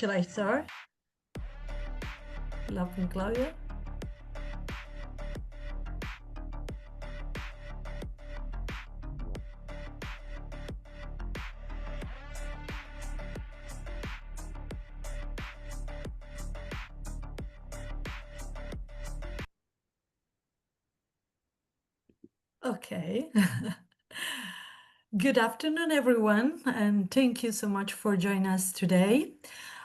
Shall I start? Laughing Claudia? Okay. Good afternoon, everyone, and thank you so much for joining us today.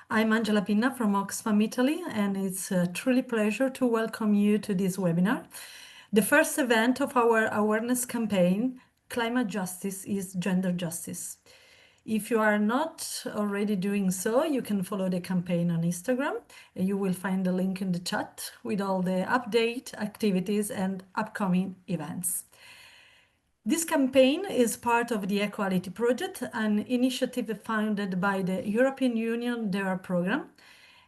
I'm Angela Pinna from Oxfam, Italy, and it's a truly pleasure to welcome you to this webinar, the first event of our awareness campaign, Climate Justice is Gender Justice. If you are not already doing so, you can follow the campaign on Instagram, and you will find the link in the chat with all the update, activities, and upcoming events. This campaign is part of the Equality Project, an initiative founded by the European Union DERA program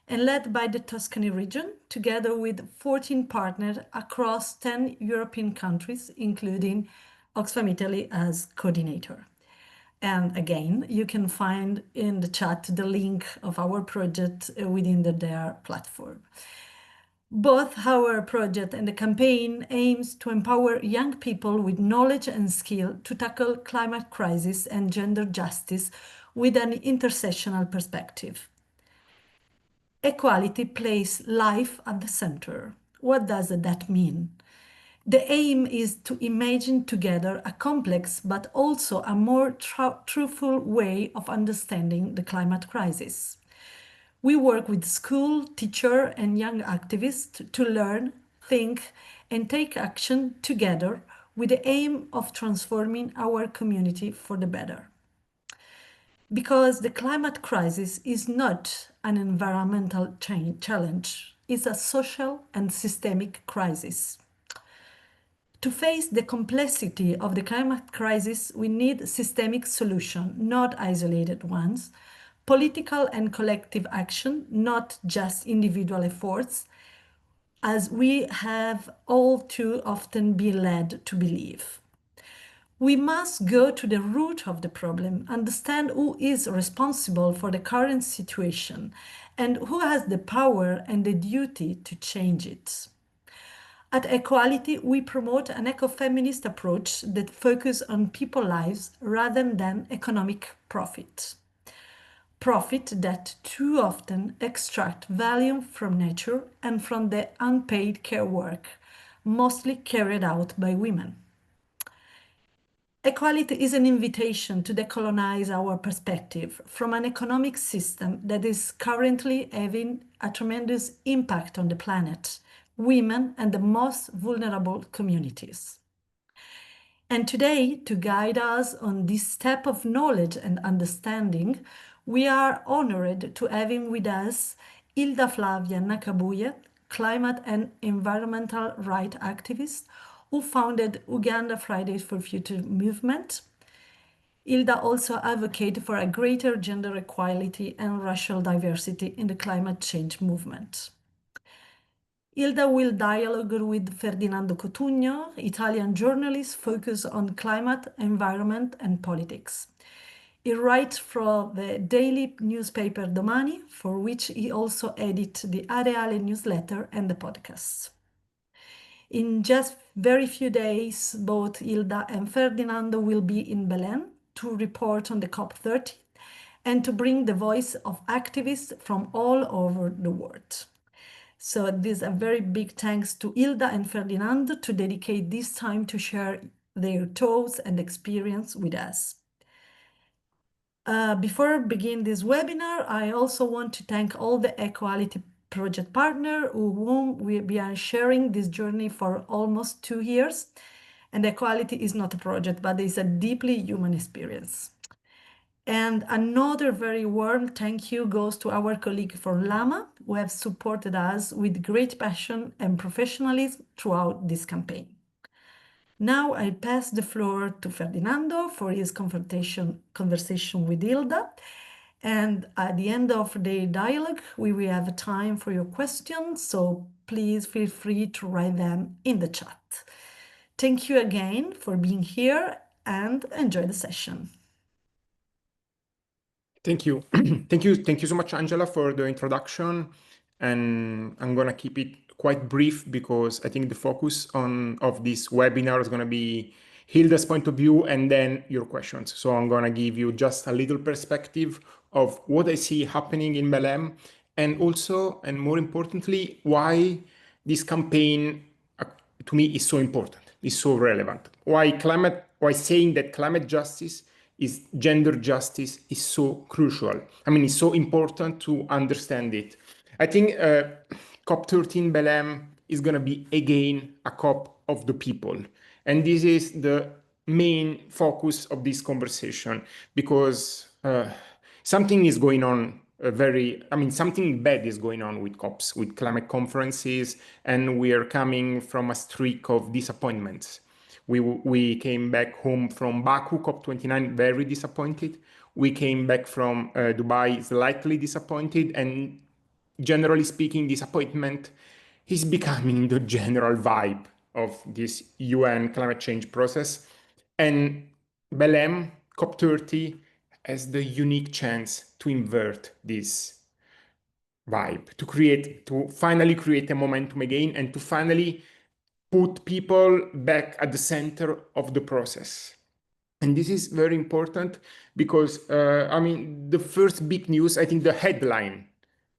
and led by the Tuscany region, together with 14 partners across 10 European countries, including Oxfam Italy as coordinator. And again, you can find in the chat the link of our project within the DERA platform. Both our project and the campaign aims to empower young people with knowledge and skill to tackle climate crisis and gender justice with an intersectional perspective. Equality places life at the center. What does that mean? The aim is to imagine together a complex but also a more truthful way of understanding the climate crisis. We work with school, teacher, and young activists to learn, think, and take action together with the aim of transforming our community for the better. Because the climate crisis is not an environmental challenge, it's a social and systemic crisis. To face the complexity of the climate crisis, we need systemic solutions, not isolated ones, political and collective action, not just individual efforts, as we have all too often been led to believe. We must go to the root of the problem, understand who is responsible for the current situation and who has the power and the duty to change it. At Equality, we promote an ecofeminist approach that focuses on people's lives rather than economic profit. Profit that too often extract value from nature and from the unpaid care work, mostly carried out by women. Equality is an invitation to decolonize our perspective from an economic system that is currently having a tremendous impact on the planet, women, and the most vulnerable communities. And today, to guide us on this step of knowledge and understanding, we are honored to having with us Hilda Flavia Nakabuye, climate and environmental rights activist, who founded Uganda Fridays for Future movement. Hilda also advocated for a greater gender equality and racial diversity in the climate change movement. Hilda will dialogue with Ferdinando Cotugno, Italian journalist focused on climate, environment, and politics. He writes for the daily newspaper Domani, for which he also edits the Areale newsletter and the podcasts. In just very few days, both Hilda and Ferdinando will be in Belém to report on the COP30 and to bring the voice of activists from all over the world. So this is a very big thanks to Hilda and Ferdinando to dedicate this time to share their thoughts and experience with us. Before I begin this webinar, I also want to thank all the Equality Project partners with whom we are sharing this journey for almost 2 years. And equality is not a project, but it's a deeply human experience. And another very warm thank you goes to our colleague from Lama, who have supported us with great passion and professionalism throughout this campaign. Now I pass the floor to Ferdinando for his conversation with Hilda. And at the end of the dialogue, we will have time for your questions, so please feel free to write them in the chat. Thank you again for being here and enjoy the session. Thank you. Thank you so much, Angela, for the introduction. And I'm gonna keep it quite brief because I think the focus of this webinar is gonna be Hilda's point of view and then your questions. So I'm gonna give you just a little perspective of what I see happening in Belém, and also, and more importantly, why this campaign to me is so important, is so relevant. Why saying that climate justice is gender justice is so crucial. I mean, it's so important to understand it. I think COP13 Belém is going to be again a COP of the people. And this is the main focus of this conversation because something is going on something bad is going on with COPs, with climate conferences, and we are coming from a streak of disappointments. We came back home from Baku, COP29, very disappointed. We came back from Dubai slightly disappointed, and generally speaking, disappointment is becoming the general vibe of this UN climate change process. And Belém, COP30, has the unique chance to invert this vibe, to finally create a momentum again, and to finally put people back at the center of the process. And this is very important because, the first big news, I think the headline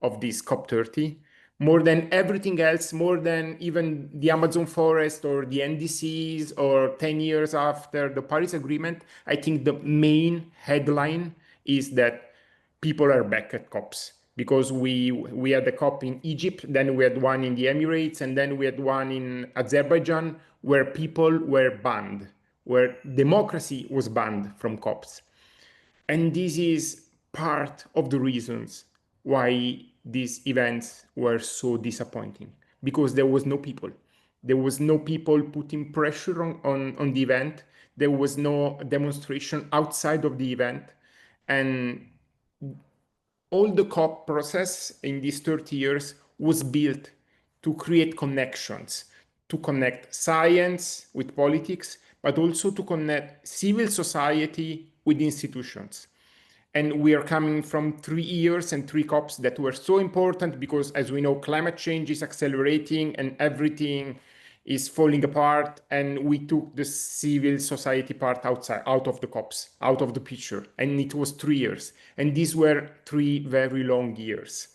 of this COP30, more than everything else, more than even the Amazon forest or the NDCs or 10 years after the Paris Agreement, I think the main headline is that people are back at COPs. Because we had a COP in Egypt, then we had one in the Emirates, and then we had one in Azerbaijan, where people were banned, where democracy was banned from COPs. And this is part of the reasons why these events were so disappointing, because there was no people. There was no people putting pressure on the event. There was no demonstration outside of the event. And all the COP process in these 30 years was built to create connections, to connect science with politics, but also to connect civil society with institutions. And we are coming from 3 years and 3 COPs that were so important because, as we know, climate change is accelerating and everything is falling apart, and we took the civil society part out of the COPs, out of the picture, and it was 3 years, and these were 3 very long years.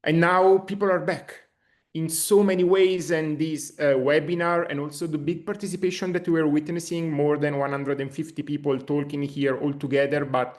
And now people are back in so many ways, and this webinar and also the big participation that we are witnessing, more than 150 people talking here all together, but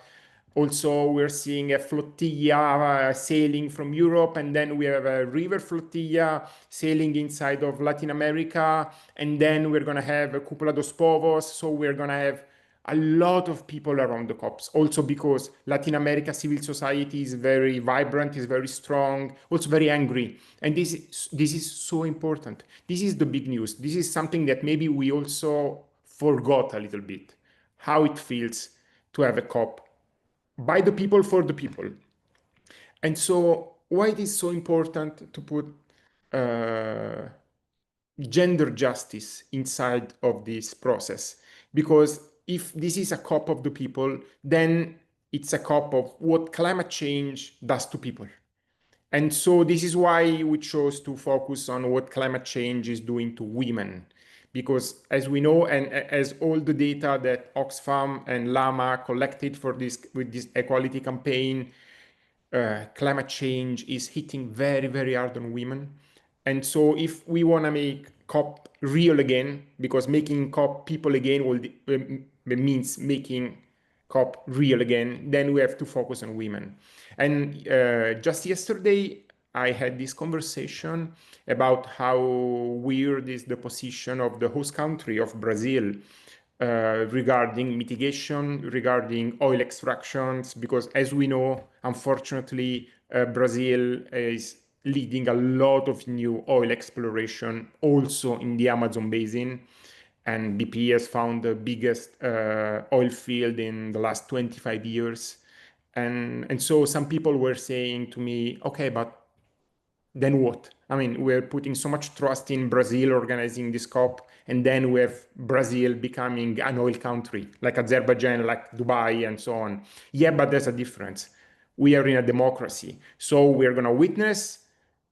also, we're seeing a flotilla sailing from Europe, and then we have a river flotilla sailing inside of Latin America, and then we're going to have a Cupola dos Povos, so we're going to have a lot of people around the COPs, also because Latin America civil society is very vibrant, is very strong, also very angry. And this is so important. This is the big news. This is something that maybe we also forgot a little bit, how it feels to have a COP by the people, for the people. And so why it is so important to put gender justice inside of this process? Because if this is a COP of the people, then it's a COP of what climate change does to people. And so this is why we chose to focus on what climate change is doing to women. Because as we know, and as all the data that Oxfam and Llama collected with this equality campaign, climate change is hitting very, very hard on women. And so if we want to make COP real again, because making COP people again means making COP real again, then we have to focus on women. And just yesterday, I had this conversation about how weird is the position of the host country of Brazil regarding mitigation, regarding oil extractions, because as we know, unfortunately, Brazil is leading a lot of new oil exploration also in the Amazon basin. And BP has found the biggest oil field in the last 25 years. And so some people were saying to me, okay, but then what? I mean, we're putting so much trust in Brazil organizing this COP, and then we have Brazil becoming an oil country, like Azerbaijan, like Dubai, and so on. Yeah, but there's a difference. we are in a democracy. So we're going to witness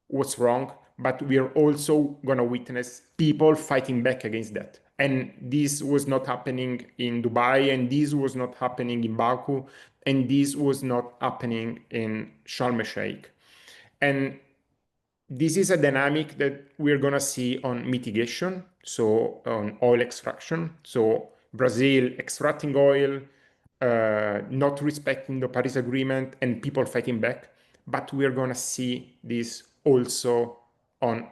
what's wrong, but we are also going to witness people fighting back against that. And this was not happening in Dubai, and this was not happening in Baku, and this was not happening in Sharm el-Sheikh. And this is a dynamic that we're going to see on mitigation, so on oil extraction. So Brazil extracting oil, not respecting the Paris Agreement, and people fighting back. But we're going to see this also on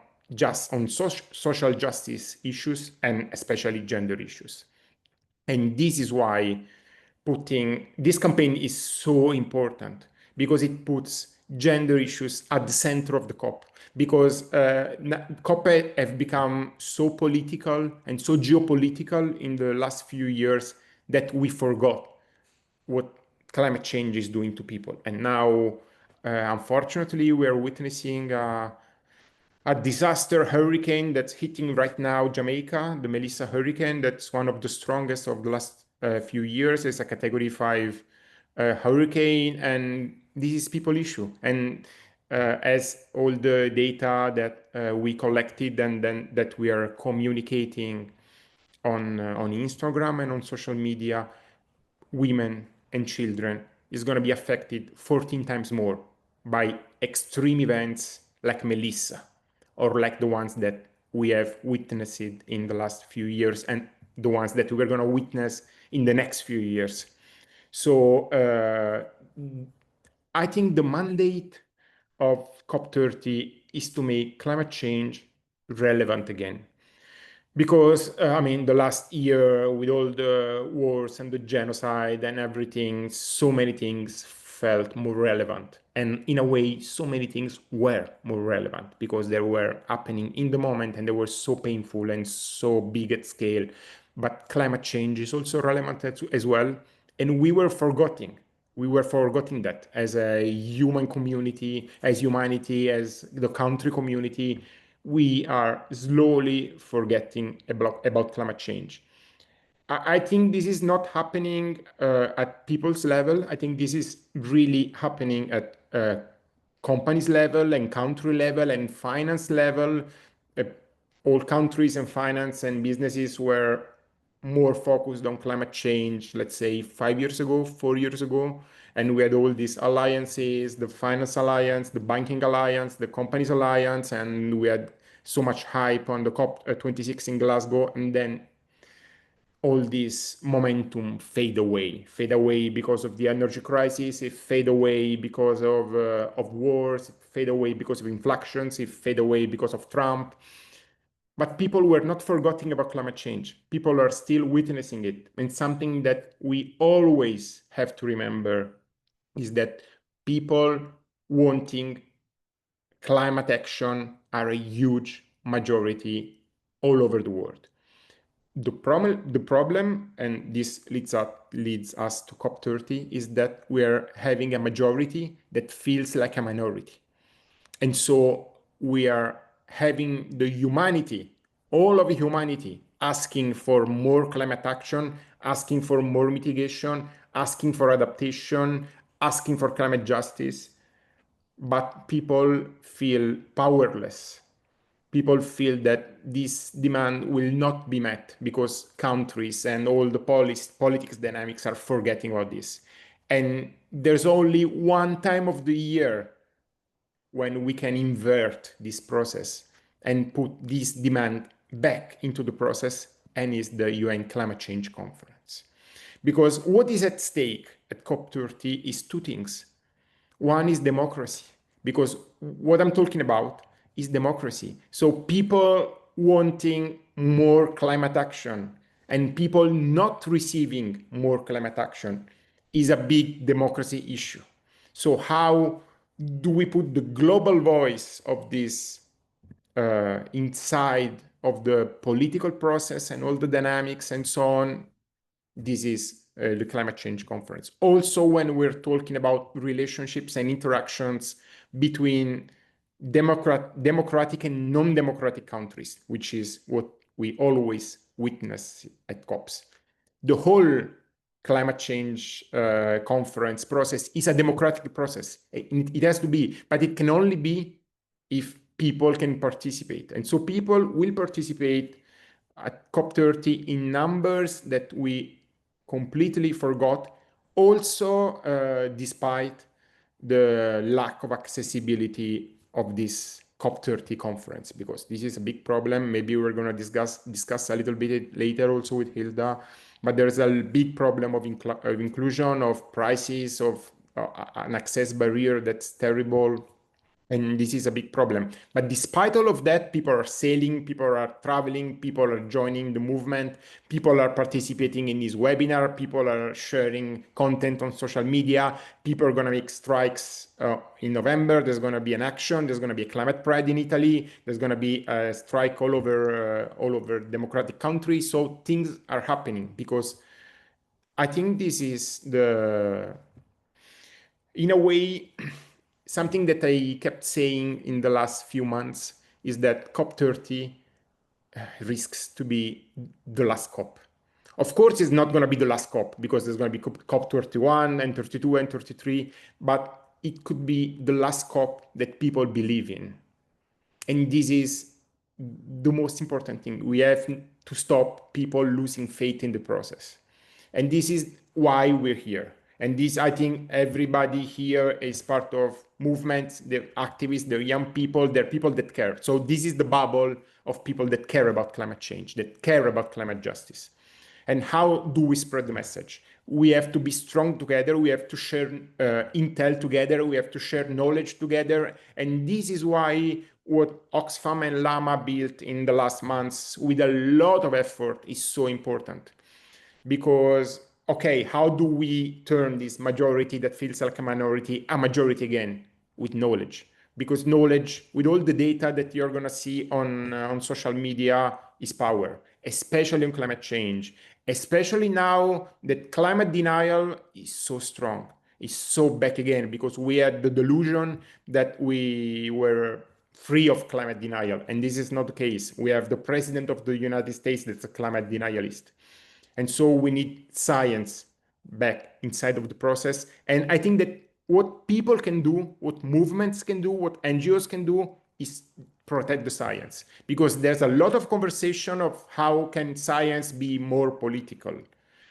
social justice issues, and especially gender issues. And this is why putting this campaign is so important, because it puts gender issues at the center of the COP. Because COP have become so political and so geopolitical in the last few years that we forgot what climate change is doing to people. And now, unfortunately, we are witnessing a disaster hurricane that's hitting right now Jamaica, the Melissa hurricane. That's one of the strongest of the last few years. It's a category 5 hurricane, and this is people issue. And as all the data that we collected and then that we are communicating on Instagram and on social media, women and children is going to be affected 14 times more by extreme events like Melissa, or like the ones that we have witnessed in the last few years, and the ones that we're going to witness in the next few years. So I think the mandate of COP30 is to make climate change relevant again. Because, I mean, the last year, with all the wars and the genocide and everything, so many things felt more relevant. And in a way, so many things were more relevant because they were happening in the moment and they were so painful and so big at scale. But climate change is also relevant as well. And we were forgetting. We were forgetting that as a human community, as humanity, as the country community, we are slowly forgetting about climate change. I think this is not happening at people's level. I think this is really happening at companies level and country level and finance level. Uh, all countries and finance and businesses were more focused on climate change, let's say 5 years ago, 4 years ago. And we had all these alliances, the finance alliance, the banking alliance, the companies alliance, and we had so much hype on the COP26 in Glasgow. And then all this momentum fade away because of the energy crisis, it fade away because of wars, it fade away because of inflections, it fade away because of Trump. But people were not forgetting about climate change. People are still witnessing it. And something that we always have to remember is that people wanting climate action are a huge majority all over the world. The problem, and this leads us to COP30, is that we are having a majority that feels like a minority. And so we are having the humanity, all of humanity, asking for more climate action, asking for more mitigation, asking for adaptation, asking for climate justice. But people feel powerless. People feel that this demand will not be met because countries and all the politics dynamics are forgetting about this. And there's only one time of the year when we can invert this process and put this demand back into the process, and is the UN Climate Change Conference. Because what is at stake at COP30 is two things. One is democracy, because what I'm talking about is democracy. So people wanting more climate action and people not receiving more climate action is a big democracy issue. So how do we put the global voice of this inside of the political process and all the dynamics and so on? This is the climate change conference. Also, when we're talking about relationships and interactions between democratic and non-democratic countries, which is what we always witness at COPs. The whole climate change conference process is a democratic process. It has to be, but it can only be if people can participate. And so people will participate at COP30 in numbers that we completely forgot, also despite the lack of accessibility of this COP30 conference, because this is a big problem. Maybe we're going to discuss a little bit later also with Hilda, but there's a big problem of inclusion, of prices, of an access barrier that's terrible. And this is a big problem. But despite all of that, people are sailing, people are traveling, people are joining the movement, people are participating in this webinar, people are sharing content on social media, people are going to make strikes in November. There's going to be an action. There's going to be a climate pride in Italy. There's going to be a strike all over democratic countries. So things are happening because I think this is in a way, something that I kept saying in the last few months is that COP30 risks to be the last COP. Of course, it's not going to be the last COP because there's going to be COP31 and 32 and 33, but it could be the last COP that people believe in. And this is the most important thing. We have to stop people losing faith in the process. And this is why we're here. And this, I think everybody here is part of movements, the activists, the young people, they're people that care. So this is the bubble of people that care about climate change, that care about climate justice. And how do we spread the message? We have to be strong together. We have to share intel together. We have to share knowledge together. And this is why what Oxfam and Llama built in the last months with a lot of effort is so important. Because, okay, how do we turn this majority that feels like a minority again? With knowledge. Because knowledge, with all the data that you're going to see on social media, is power, especially on climate change. Especially now that climate denial is so strong, is so back again, because we had the delusion that we were free of climate denial. And this is not the case. We have the president of the United States that's a climate denialist. And so we need science back inside of the process. And I think that what people can do, what movements can do, what NGOs can do is protect the science. Because there's a lot of conversation of how can science be more political.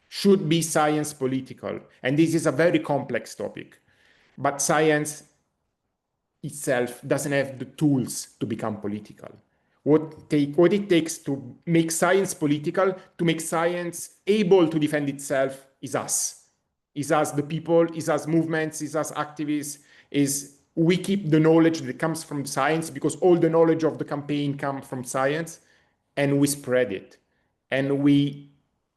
Should be science political? And this is a very complex topic. But science itself doesn't have the tools to become political. What it takes to make science political, to make science able to defend itself, is us. Is us, the people, is us movements, is us activists, is we keep the knowledge that comes from science, because all the knowledge of the campaign comes from science, and we spread it. And we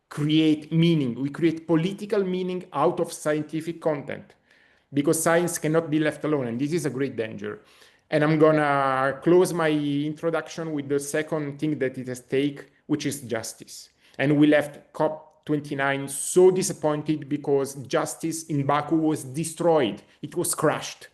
create meaning. We create political meaning out of scientific content, because science cannot be left alone. And this is a great danger. And I'm gonna close my introduction with the second thing that it has take, which is justice. And we left COP29 so disappointed because justice in Baku was destroyed. It was crushed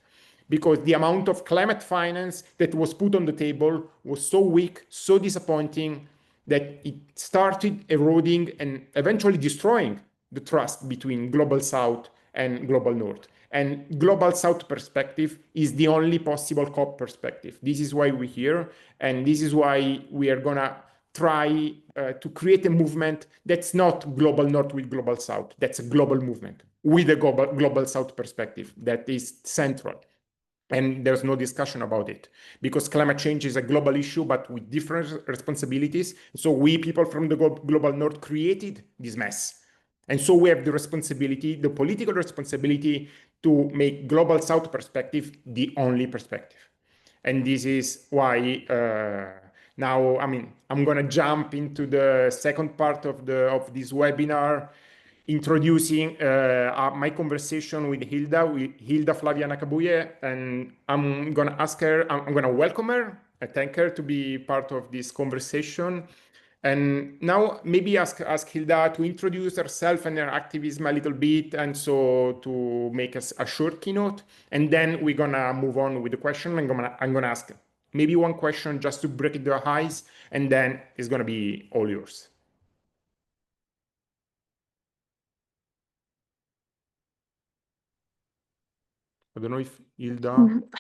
because the amount of climate finance that was put on the table was so weak, so disappointing, that it started eroding and eventually destroying the trust between Global South and Global North. And Global South perspective is the only possible COP perspective. This is why we're here, and this is why we are gonna try to create a movement that's not Global North with Global South. That's a global movement with a Global South perspective that is central. And there's no discussion about it, because climate change is a global issue, but with different responsibilities. So we people from the Global North created this mess. And so we have the responsibility, the political responsibility, to make Global South perspective the only perspective. And this is why now, I'm going to jump into the second part of this webinar, introducing my conversation with Hilda Flavia Nakabuye, and I'm going to ask her, I'm going to welcome her, I thank her to be part of this conversation. And now maybe ask Hilda to introduce herself and her activism a little bit, and so to make us a short keynote, and then we're gonna move on with the question. I'm gonna ask maybe one question just to break the ice, and then it's gonna be all yours. I don't know if Hilda.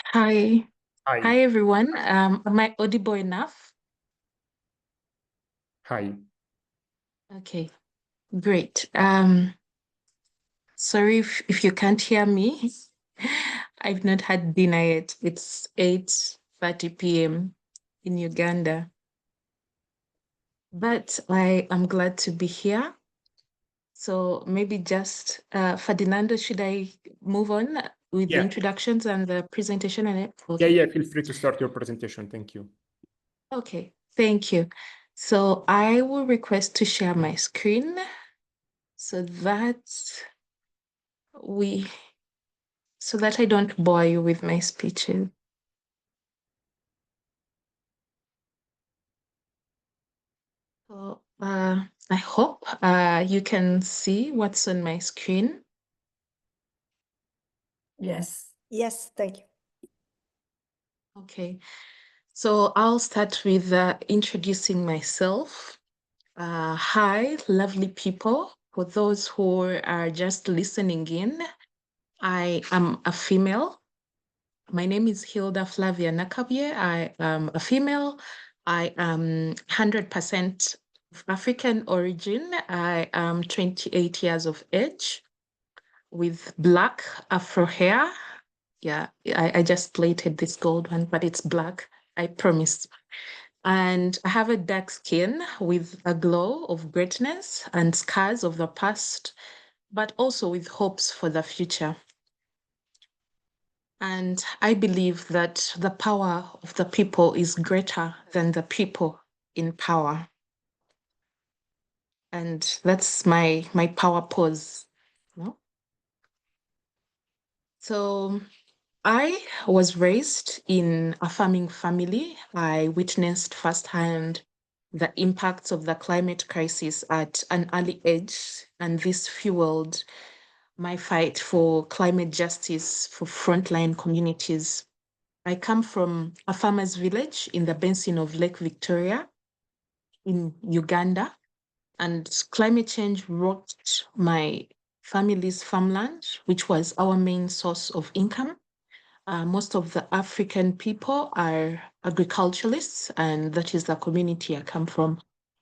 Hi. Hi. Hi, everyone. Am I audible enough? Hi. Okay, great. Sorry if you can't hear me. I've not had dinner yet. It's 8:30 p.m. in Uganda. But I am glad to be here. So maybe just Ferdinando, should I move on with the introductions and the presentation and it? Okay. Yeah, feel free to start your presentation. Thank you. Okay, thank you. So I will request to share my screen so that I don't bore you with my speeches. So I hope you can see what's on my screen. Yes. Yes, thank you. Okay, so I'll start with introducing myself. Hi, lovely people. For those who are just listening in, I am a female. My name is Hilda Flavia Nakabuye. I am a female. I am 100% of African origin. I am 28 years of age with black Afro hair. Yeah, I just plated this gold one, but it's black, I promise. And I have a dark skin with a glow of greatness and scars of the past, but also with hopes for the future. And I believe that the power of the people is greater than the people in power. And that's my power pose. No? So I was raised in a farming family. I witnessed firsthand the impacts of the climate crisis at an early age, and this fueled my fight for climate justice for frontline communities. I come from a farmer's village in the basin of Lake Victoria in Uganda, and climate change rocked my family's farmland, which was our main source of income. Most of the African people are agriculturalists, and that is the community I come from.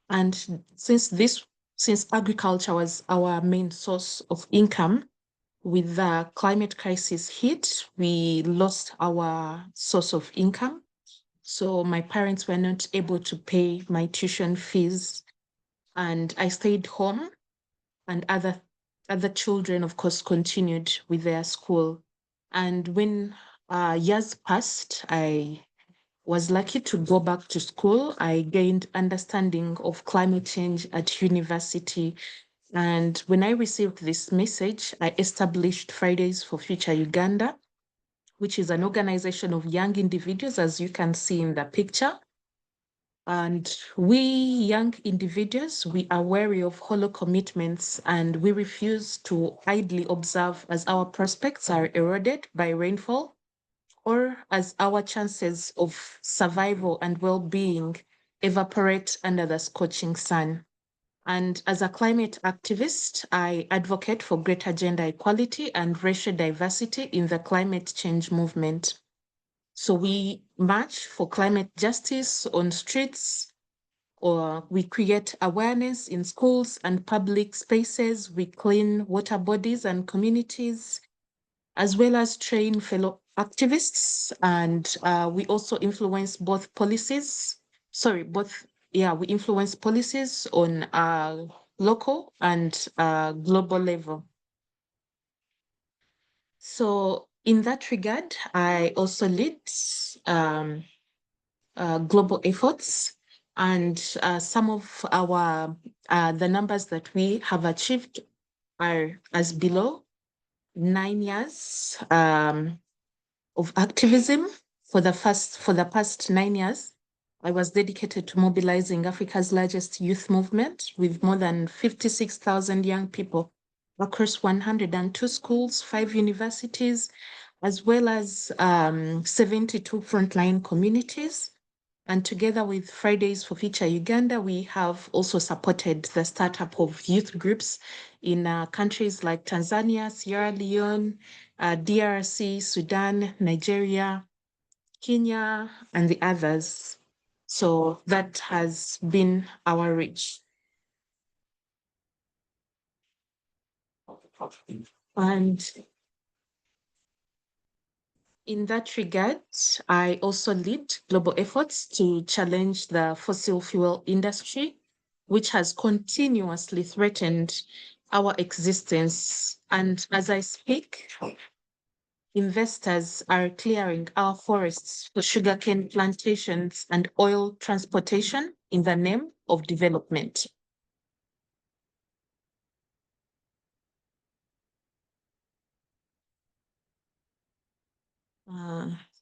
And since agriculture was our main source of income, with the climate crisis hit, we lost our source of income. So my parents were not able to pay my tuition fees, and I stayed home, and other children, of course, continued with their school. And when years passed, I was lucky to go back to school. I gained understanding of climate change at university. And when I received this message, I established Fridays for Future Uganda, which is an organization of young individuals, as you can see in the picture. And we young individuals, we are wary of hollow commitments, and we refuse to idly observe as our prospects are eroded by rainfall, or as our chances of survival and well-being evaporate under the scorching sun. And as a climate activist, I advocate for greater gender equality and racial diversity in the climate change movement. So we march for climate justice on streets, or we create awareness in schools and public spaces. We clean water bodies and communities, as well as train fellow activists. And we also influence both policies, we influence policies on local and global level. So in that regard, I also lead global efforts, and some of the numbers that we have achieved are as below. 9 years of activism. For the past 9 years, I was dedicated to mobilizing Africa's largest youth movement with more than 56,000 young people across 102 schools, 5 universities, as well as 72 frontline communities. And together with Fridays for Future Uganda, we have also supported the startup of youth groups in countries like Tanzania, Sierra Leone, DRC, Sudan, Nigeria, Kenya, and the others. So that has been our reach. And in that regard, I also lead global efforts to challenge the fossil fuel industry, which has continuously threatened our existence. And as I speak, investors are clearing our forests for sugarcane plantations and oil transportation in the name of development.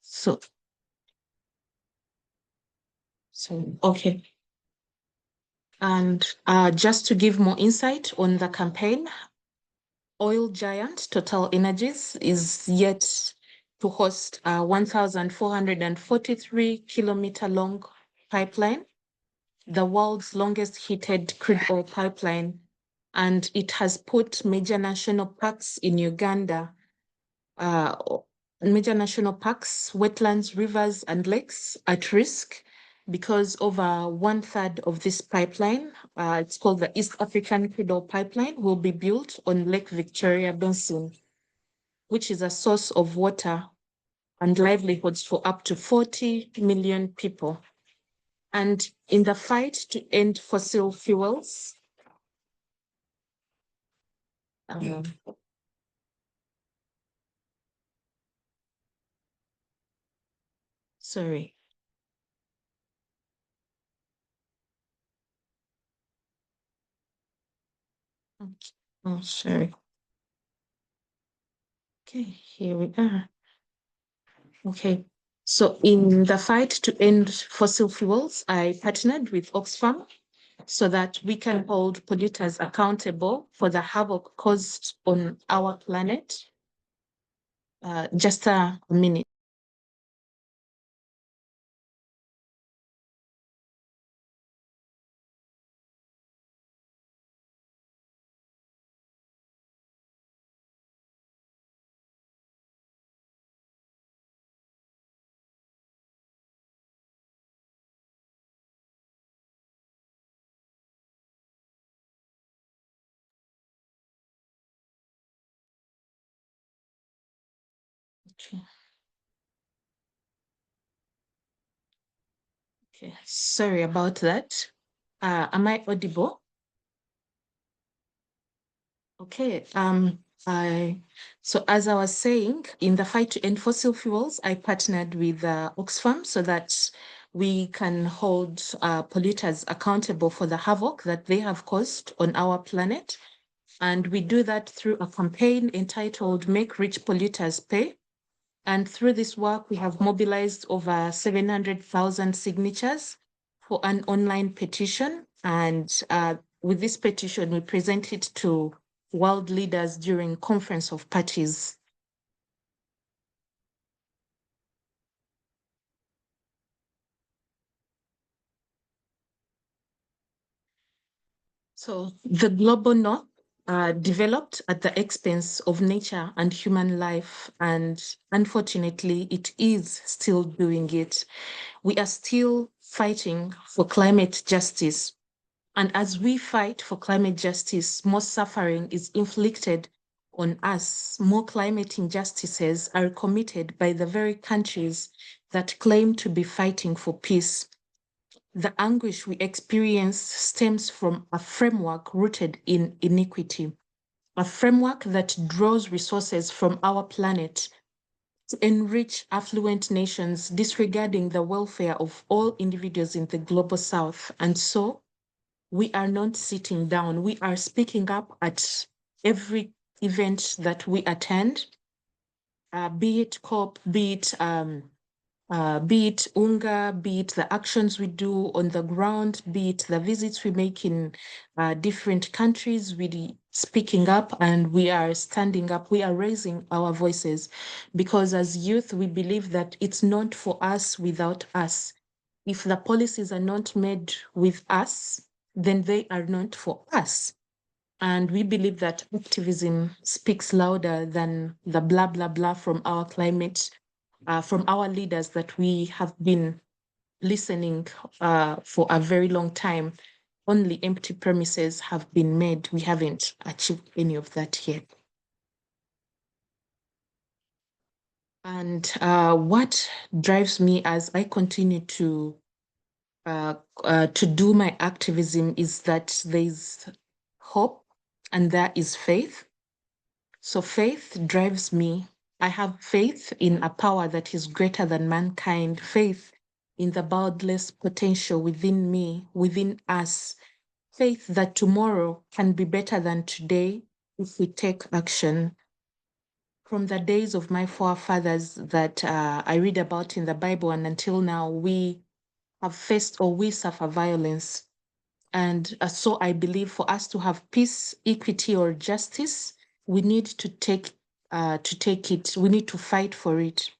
So, okay. And just to give more insight on the campaign, oil giant Total Energies is yet to host a 1,443-kilometer long pipeline, the world's longest heated crude oil pipeline, and it has put major national parks in Uganda, wetlands, rivers, and lakes at risk because over 1/3 of this pipeline, it's called the East African Crude Oil Pipeline, will be built on Lake Victoria Basin, which is a source of water and livelihoods for up to 40 million people. And in the fight to end fossil fuels, sorry. Oh, sorry. Okay, here we are. Okay, so in the fight to end fossil fuels, I partnered with Oxfam so that we can hold polluters accountable for the havoc caused on our planet. Just a minute. Okay. Okay, sorry about that. Am I audible? Okay, so as I was saying, in the fight to end fossil fuels, I partnered with Oxfam so that we can hold polluters accountable for the havoc that they have caused on our planet. And we do that through a campaign entitled Make Rich Polluters Pay. And through this work, we have mobilized over 700,000 signatures for an online petition. And with this petition, we present it to world leaders during Conference of Parties. So the global north developed at the expense of nature and human life, and unfortunately, it is still doing it. We are still fighting for climate justice. And as we fight for climate justice, more suffering is inflicted on us. More climate injustices are committed by the very countries that claim to be fighting for peace. The anguish we experience stems from a framework rooted in iniquity, a framework that draws resources from our planet to enrich affluent nations, disregarding the welfare of all individuals in the global south. And so we are not sitting down. We are speaking up at every event that we attend, be it COP, be it UNGA, be it the actions we do on the ground, be it the visits we make in different countries, we speaking up and we are standing up, we are raising our voices, because as youth, we believe that it's not for us without us. If the policies are not made with us, then they are not for us. And we believe that activism speaks louder than the blah, blah, blah from our climate, from our leaders that we have been listening for a very long time. Only empty promises have been made. We haven't achieved any of that yet. And what drives me as I continue to do my activism is that there's hope and there is faith. So faith drives me. I have faith in a power that is greater than mankind, faith in the boundless potential within me, within us, faith that tomorrow can be better than today if we take action. From the days of my forefathers that I read about in the Bible and until now, we have faced or we suffer violence. And so I believe for us to have peace, equity, or justice, we need to take it. We need to fight for it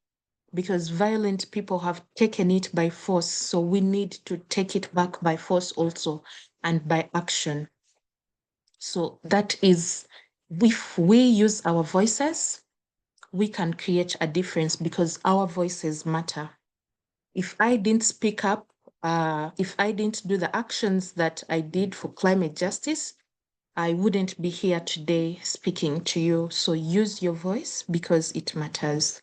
because violent people have taken it by force. So we need to take it back by force also and by action. So that is, if we use our voices, we can create a difference because our voices matter. If I didn't speak up, if I didn't do the actions that I did for climate justice, I wouldn't be here today speaking to you. So use your voice because it matters.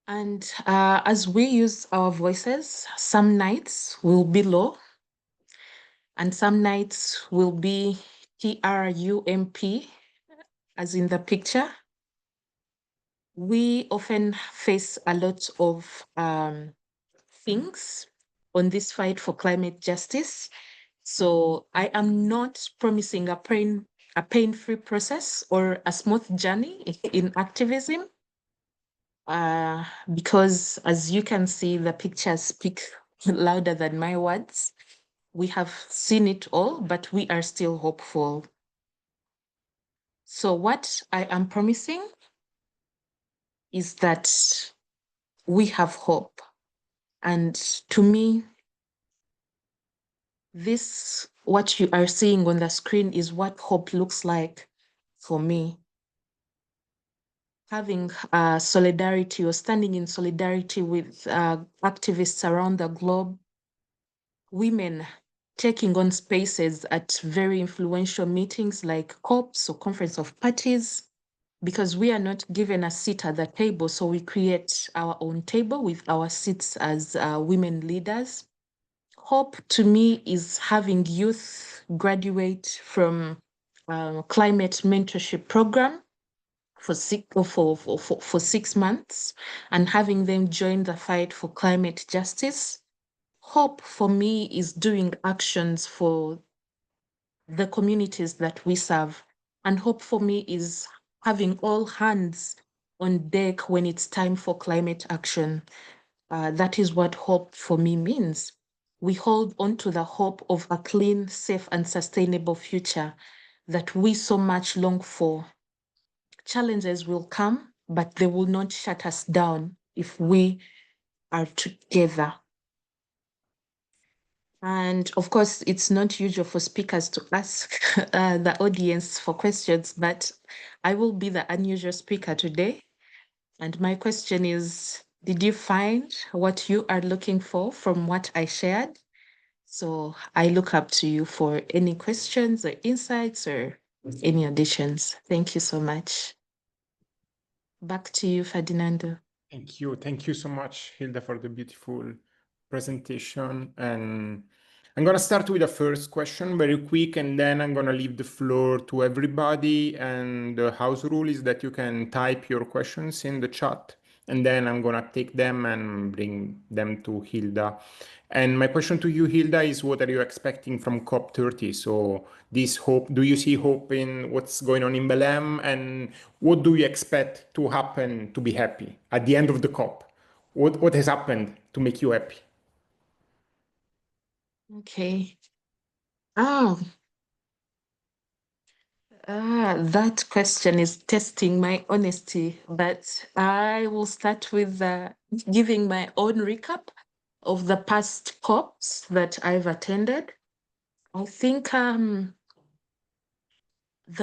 And as we use our voices, some nights will be low and some nights will be TRUMP, as in the picture. We often face a lot of things on this fight for climate justice. So I am not promising a pain-free process or a smooth journey in activism, because as you can see, the pictures speak louder than my words. We have seen it all, but we are still hopeful. So what I am promising is that we have hope. And to me, this, what you are seeing on the screen is what hope looks like for me. Having solidarity or standing in solidarity with activists around the globe, women taking on spaces at very influential meetings like COPs or Conference of Parties, because we are not given a seat at the table, so we create our own table with our seats as women leaders. Hope to me is having youth graduate from climate mentorship program for 6 months and having them join the fight for climate justice. Hope for me is doing actions for the communities that we serve. And hope for me is having all hands on deck when it's time for climate action. That is what hope for me means. We hold on to the hope of a clean, safe, and sustainable future that we so much long for. Challenges will come, but they will not shut us down if we are together. And of course, it's not usual for speakers to ask the audience for questions, but I will be the unusual speaker today. And my question is, did you find what you are looking for from what I shared? So I look up to you for any questions or insights or any additions. Thank you so much. Back to you, Ferdinando. Thank you. Thank you so much, Hilda, for the beautiful presentation. And I'm going to start with the first question very quick, and then I'm going to leave the floor to everybody. And the house rule is that you can type your questions in the chat, and then I'm going to take them and bring them to Hilda. And my question to you, Hilda, is what are you expecting from COP30? So this hope, do you see hope in what's going on in Belém? And what do you expect to happen to be happy at the end of the COP? What has happened to make you happy? Okay. Oh, that question is testing my honesty, but I will start with giving my own recap of the past COPs that I've attended. I think the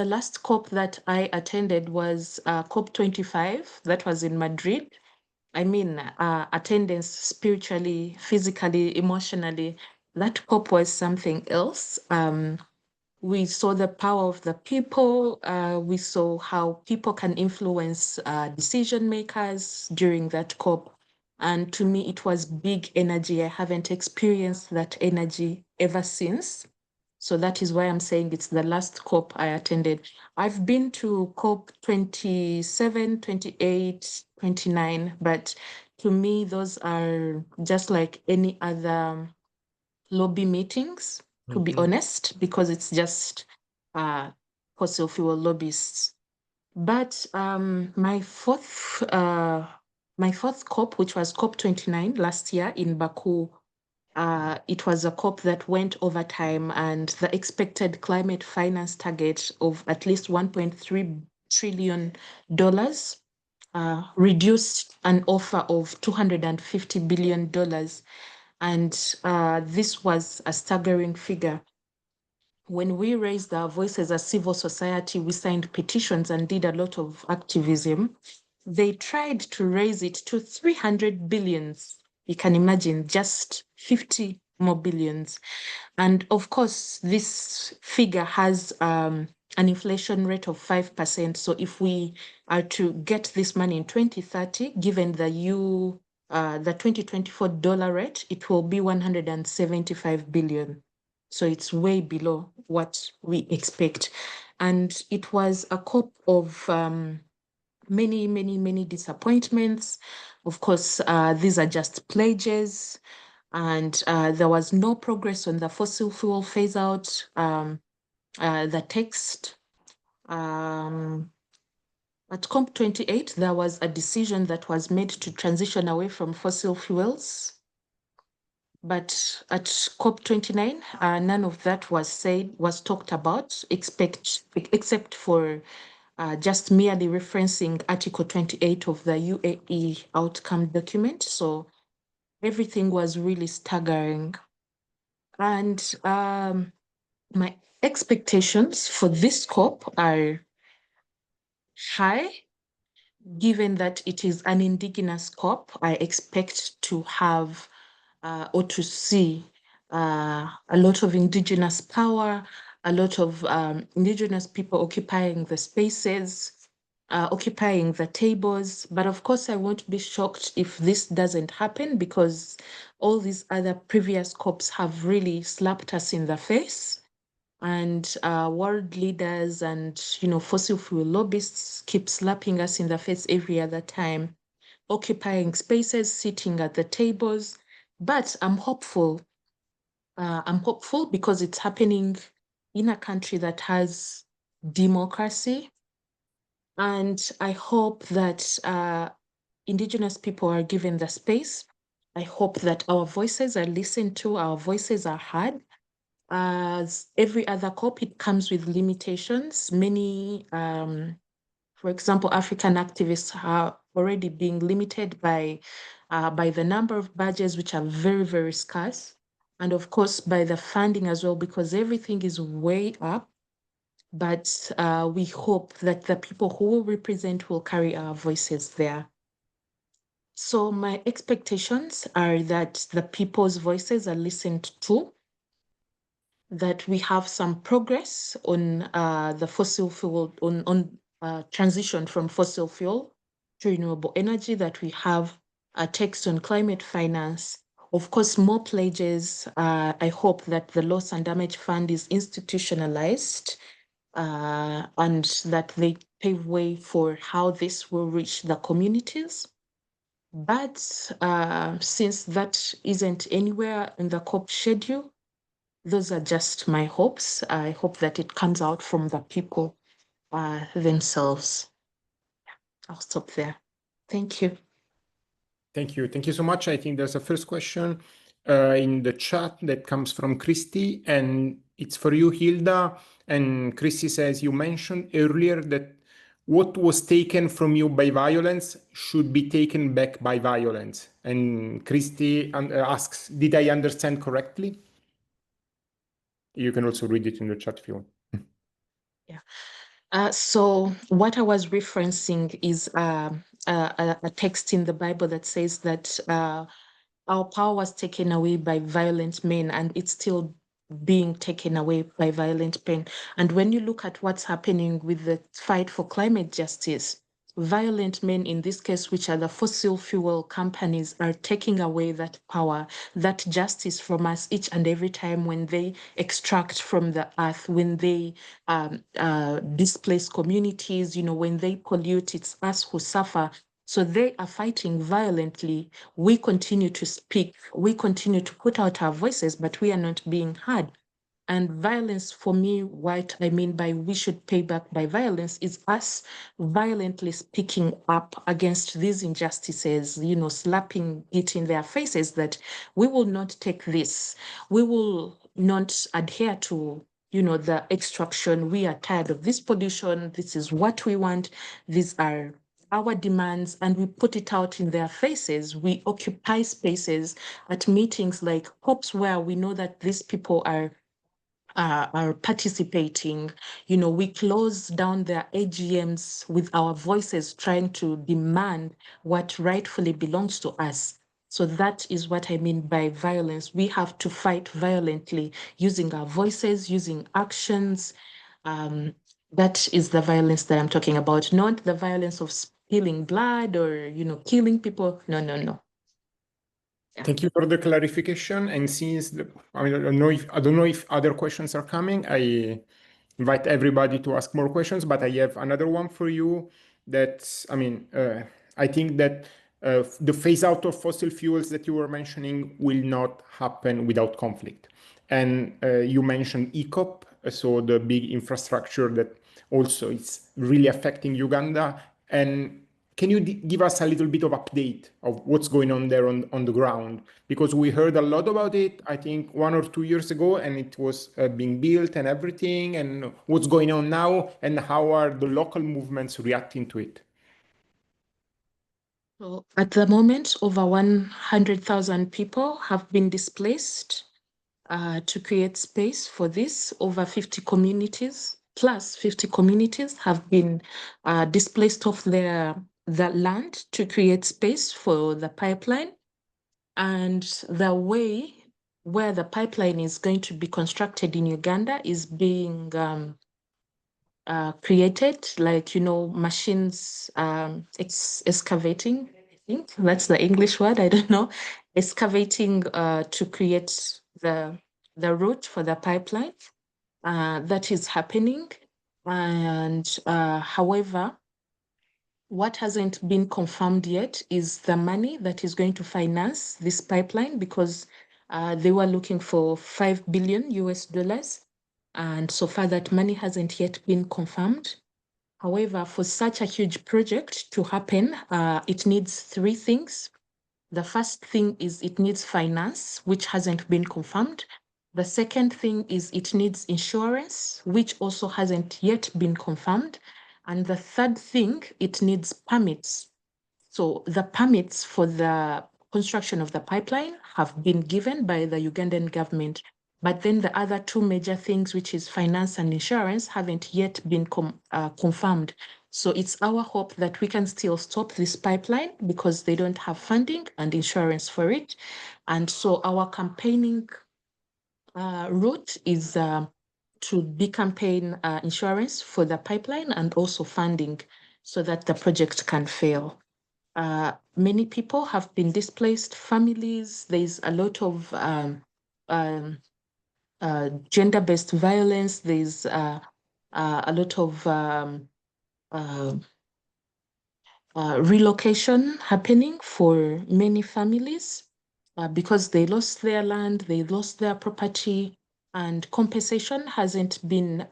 last COP that I attended was COP 25. That was in Madrid. I mean, attendance spiritually, physically, emotionally, that COP was something else. We saw the power of the people. We saw how people can influence decision makers during that COP. And to me, it was big energy. I haven't experienced that energy ever since. So that is why I'm saying it's the last COP I attended. I've been to COP 27, 28, 29, but to me, those are just like any other lobby meetings, to be honest, because it's just fossil fuel lobbyists. But my fourth COP, which was COP 29 last year in Baku, it was a COP that went over time, and the expected climate finance target of at least $1.3 trillion reduced an offer of $250 billion. And this was a staggering figure. When we raised our voices as civil society, we signed petitions and did a lot of activism. They tried to raise it to 300 billions. You can imagine, just 50 more billions. And of course, this figure has an inflation rate of 5%. So if we are to get this money in 2030, given the 2024 dollar rate, it will be 175 billion. So it's way below what we expect. And it was a COP of many, many, many disappointments. Of course, these are just pledges, and there was no progress on the fossil fuel phase out, the text. At COP28, there was a decision that was made to transition away from fossil fuels. But at COP29, none of that was talked about, except for just merely referencing Article 28 of the UAE outcome document. So everything was really staggering. And my expectations for this COP are high. Given that it is an indigenous COP, I expect to have or to see a lot of indigenous power, a lot of indigenous people occupying the spaces, occupying the tables. But of course, I won't be shocked if this doesn't happen, because all these other previous COPs have really slapped us in the face. And world leaders and fossil fuel lobbyists keep slapping us in the face every other time, occupying spaces, sitting at the tables. But I'm hopeful. I'm hopeful because it's happening in a country that has democracy. And I hope that Indigenous people are given the space. I hope that our voices are listened to, our voices are heard. As every other COP, it comes with limitations. Many, for example, African activists are already being limited by the number of badges, which are very, very scarce. And of course, by the funding as well, because everything is way up. But we hope that the people who will represent will carry our voices there. So my expectations are that the people's voices are listened to, that we have some progress on the fossil fuel, on transition from fossil fuel to renewable energy, that we have a text on climate finance. Of course, more pledges. I hope that the loss and damage fund is institutionalized and that they pave way for how this will reach the communities. But since that isn't anywhere in the COP schedule, those are just my hopes. I hope that it comes out from the people themselves. I'll stop there. Thank you. Thank you. Thank you so much. I think there's a first question in the chat that comes from Christy, and it's for you, Hilda. And Christy says, you mentioned earlier that what was taken from you by violence should be taken back by violence. And Christy asks, did I understand correctly? You can also read it in the chat if you want. Yeah. So what I was referencing is a text in the Bible that says that our power was taken away by violent men, and it's still being taken away by violent men. And when you look at what's happening with the fight for climate justice, violent men in this case, which are the fossil fuel companies, are taking away that power, that justice from us each and every time when they extract from the earth, when they displace communities, when they pollute, it's us who suffer. So they are fighting violently. We continue to speak. We continue to put out our voices, but we are not being heard. And violence, for me, what I mean by we should pay back by violence is us violently speaking up against these injustices, slapping it in their faces that we will not take this. We will not adhere to the extraction. We are tired of this pollution. This is what we want. These are our demands, and we put it out in their faces. We occupy spaces at meetings like COPs where we know that these people are participating. We close down their AGMs with our voices trying to demand what rightfully belongs to us. So that is what I mean by violence. We have to fight violently using our voices, using actions. That is the violence that I'm talking about, not the violence of spilling blood or, killing people. No, no, no. Yeah. Thank you for the clarification. And since I don't know if other questions are coming, I invite everybody to ask more questions, but I have another one for you that, I think that the phase out of fossil fuels that you were mentioning will not happen without conflict. And you mentioned ECOP, so the big infrastructure that also is really affecting Uganda. And can you give us a little bit of update of what's going on there on the ground? Because we heard a lot about it, I think 1 or 2 years ago, and it was being built and everything, and what's going on now, and how are the local movements reacting to it? So at the moment, over 100,000 people have been displaced to create space for this. Over 50 communities, plus 50 communities have been displaced off the land to create space for the pipeline. And the way where the pipeline is going to be constructed in Uganda is being created, like, machines excavating. I think that's the English word, I don't know, excavating to create the route for the pipeline. That is happening. And however, what hasn't been confirmed yet is the money that is going to finance this pipeline, because they were looking for $5 billion US. And so far that money hasn't yet been confirmed. However, for such a huge project to happen, it needs 3 things. The first thing is it needs finance, which hasn't been confirmed. The second thing is it needs insurance, which also hasn't yet been confirmed. And the third thing, it needs permits. So the permits for the construction of the pipeline have been given by the Ugandan government. But then the other 2 major things, which is finance and insurance, haven't yet been confirmed. So it's our hope that we can still stop this pipeline because they don't have funding and insurance for it. And so our campaigning route is to be-campaign insurance for the pipeline and also funding so that the project can fail. Many people have been displaced, families. There's a lot of gender-based violence. There's a lot of relocation happening for many families because they lost their land, they lost their property, and compensation hasn't been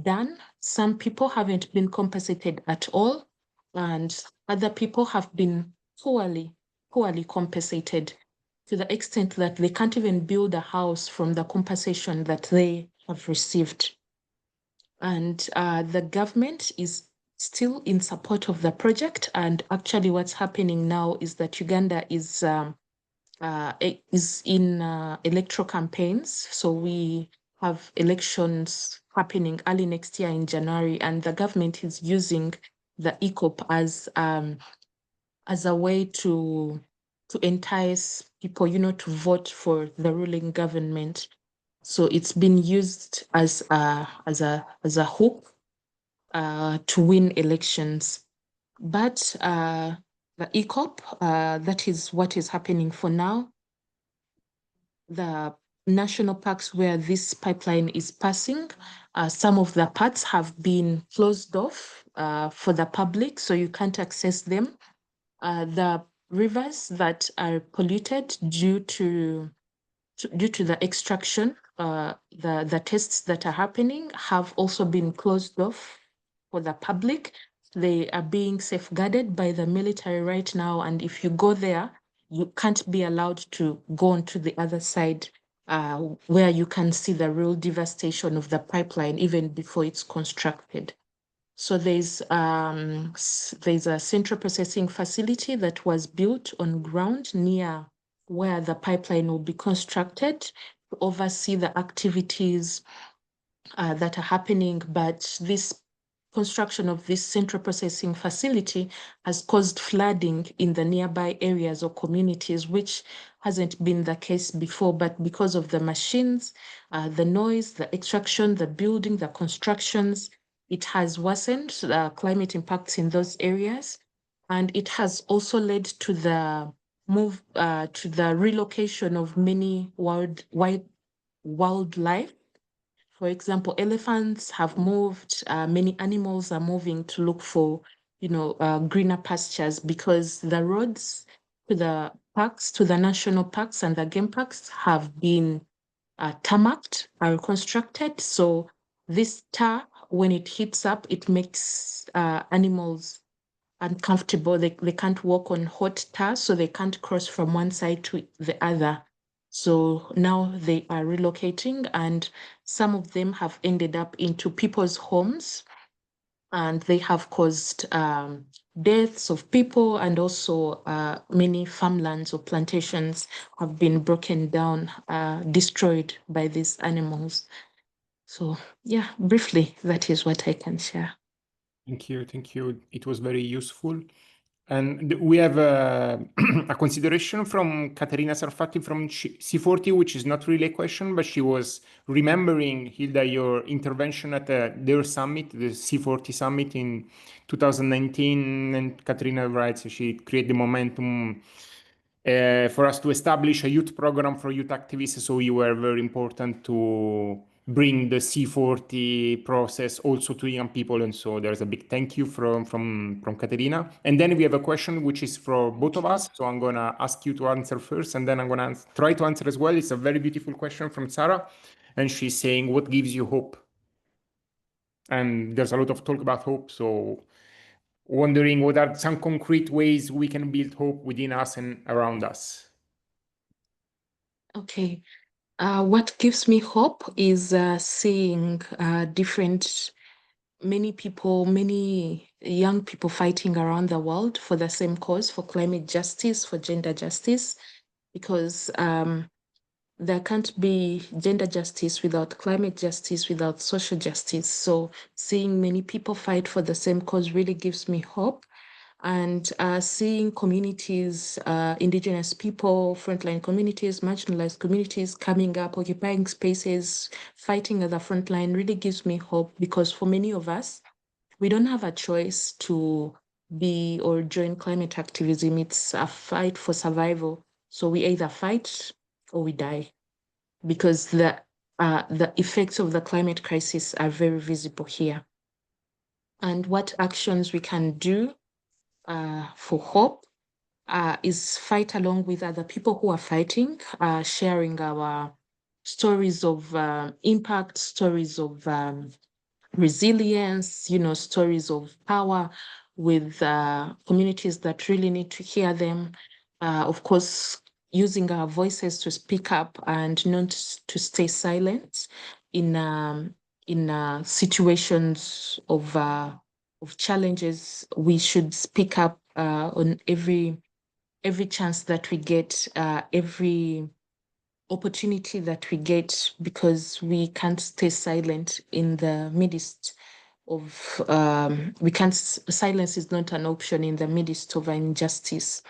done. Some people haven't been compensated at all, and other people have been poorly compensated to the extent that they can't even build a house from the compensation that they have received. And the government is still in support of the project. And actually what's happening now is that Uganda is in electoral campaigns. So we have elections happening early next year in January, and the government is using the ECOP as a way to entice people, to vote for the ruling government. So it's been used as a hook to win elections. But the ECOP, that is what is happening for now. The national parks where this pipeline is passing, some of the parts have been closed off for the public, so you can't access them. The rivers that are polluted due to the extraction, the tests that are happening have also been closed off for the public. They are being safeguarded by the military right now, and if you go there, you can't be allowed to go onto the other side where you can see the real devastation of the pipeline even before it's constructed. So there's a central processing facility that was built on ground near where the pipeline will be constructed to oversee the activities that are happening. But this construction of this central processing facility has caused flooding in the nearby areas or communities, which hasn't been the case before. But because of the machines, the noise, the extraction, the building, the constructions, it has worsened the climate impacts in those areas. And it has also led to the relocation of many wildlife. For example, elephants have moved, many animals are moving to look for, greener pastures, because the roads to the parks, to the national parks and the game parks have been tarmacked, are reconstructed. So this tar, when it heats up, it makes animals uncomfortable. They can't walk on hot tar, so they can't cross from one side to the other. So now they are relocating, and some of them have ended up into people's homes, and they have caused deaths of people, and also many farmlands or plantations have been broken down, destroyed by these animals. So yeah, briefly, that is what I can share. Thank you. Thank you. It was very useful. And we have a consideration from Caterina Sarfatti from C40, which is not really a question, but she was remembering, Hilda, your intervention at their summit, the C40 summit in 2019. And Caterina writes she created the momentum for us to establish a youth program for youth activists. So you were very important to bring the C40 process also to young people. And so there's a big thank you from Caterina. And then we have a question which is for both of us. So I'm going to ask you to answer first, and then I'm going to try to answer as well. It's a very beautiful question from Sarah. And she's saying, what gives you hope? And there's a lot of talk about hope. So wondering what are some concrete ways we can build hope within us and around us. Okay. What gives me hope is seeing many people, many young people fighting around the world for the same cause, for climate justice, for gender justice, because there can't be gender justice without climate justice, without social justice. So seeing many people fight for the same cause really gives me hope. And seeing communities, indigenous people, frontline communities, marginalized communities coming up, occupying spaces, fighting at the frontline really gives me hope, because for many of us, we don't have a choice to be or join climate activism. It's a fight for survival. So we either fight or we die, because the effects of the climate crisis are very visible here. And what actions we can do for hope is fight along with other people who are fighting, sharing our stories of impact, stories of resilience, stories of power with communities that really need to hear them. Of course, using our voices to speak up and not to stay silent in situations of challenges. We should speak up on every chance that we get, every opportunity that we get because we can't stay silent in the midst of, silence is not an option in the midst of injustice.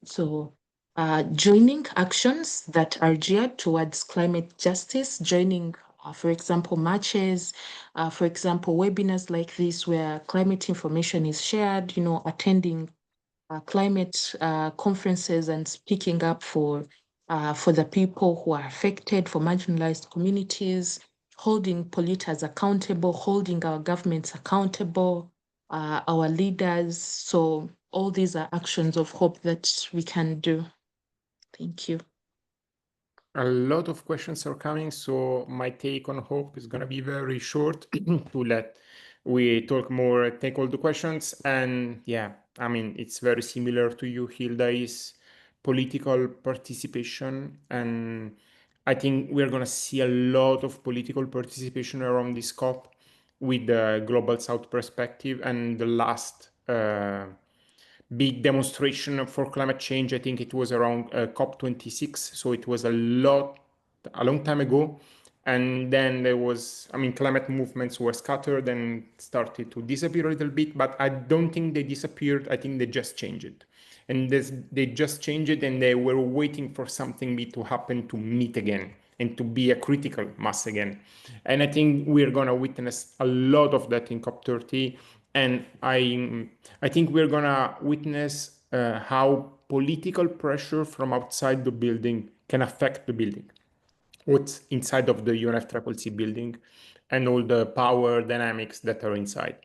So joining actions that are geared towards climate justice, joining, for example, marches, for example, webinars like this where climate information is shared, attending climate conferences and speaking up for the people who are affected, for marginalized communities, holding polluters accountable, holding our governments accountable, our leaders. So all these are actions of hope that we can do. Thank you. A lot of questions are coming, so my take on hope is going to be very short to let we talk more, take all the questions. And yeah, I mean, it's very similar to you, Hilda, is political participation. And I think we're going to see a lot of political participation around this COP with the Global South perspective. And the last big demonstration for climate change, I think it was around COP26. So it was a long time ago. And then there was, I mean, climate movements were scattered and started to disappear a little bit, but I don't think they disappeared. I think they just changed. And they just changed it, and they were waiting for something to happen to meet again and to be a critical mass again. And I think we're going to witness a lot of that in COP30. And I think we're going to witness how political pressure from outside the building can affect the building, what's inside of the UNFCCC building, and all the power dynamics that are inside.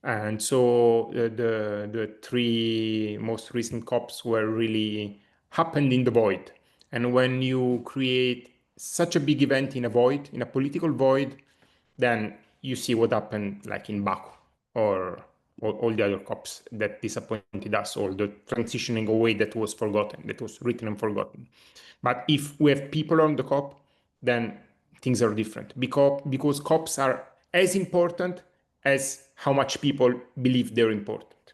And so the three most recent COPs were really happened in the void. And when you create such a big event in a void, in a political void, then you see what happened like in Baku or all the other COPs that disappointed us, or the transitioning away that was forgotten, that was written and forgotten. But if we have people on the COP, then things are different, because COPs are as important as how much people believe they're important.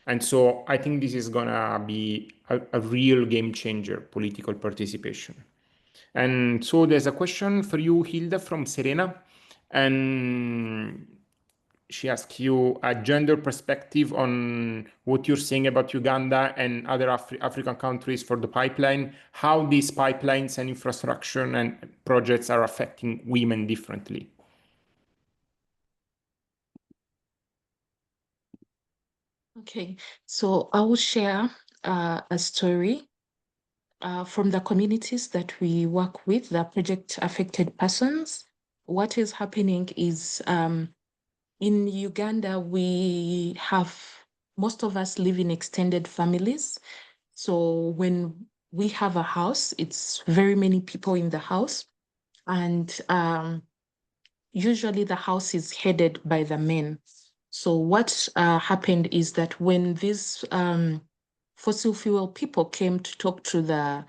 And so I think this is gonna be a real game changer, political participation. And so there's a question for you, Hilda, from Serena. And she asks you a gender perspective on what you're saying about Uganda and other African countries for the pipeline, how these pipelines and infrastructure and projects are affecting women differently. Okay, so I will share a story from the communities that we work with, the project affected persons. What is happening is in Uganda, we have, most of us live in extended families. So when we have a house, it's very many people in the house. And usually the house is headed by the men. So what happened is that when these fossil fuel people came to talk to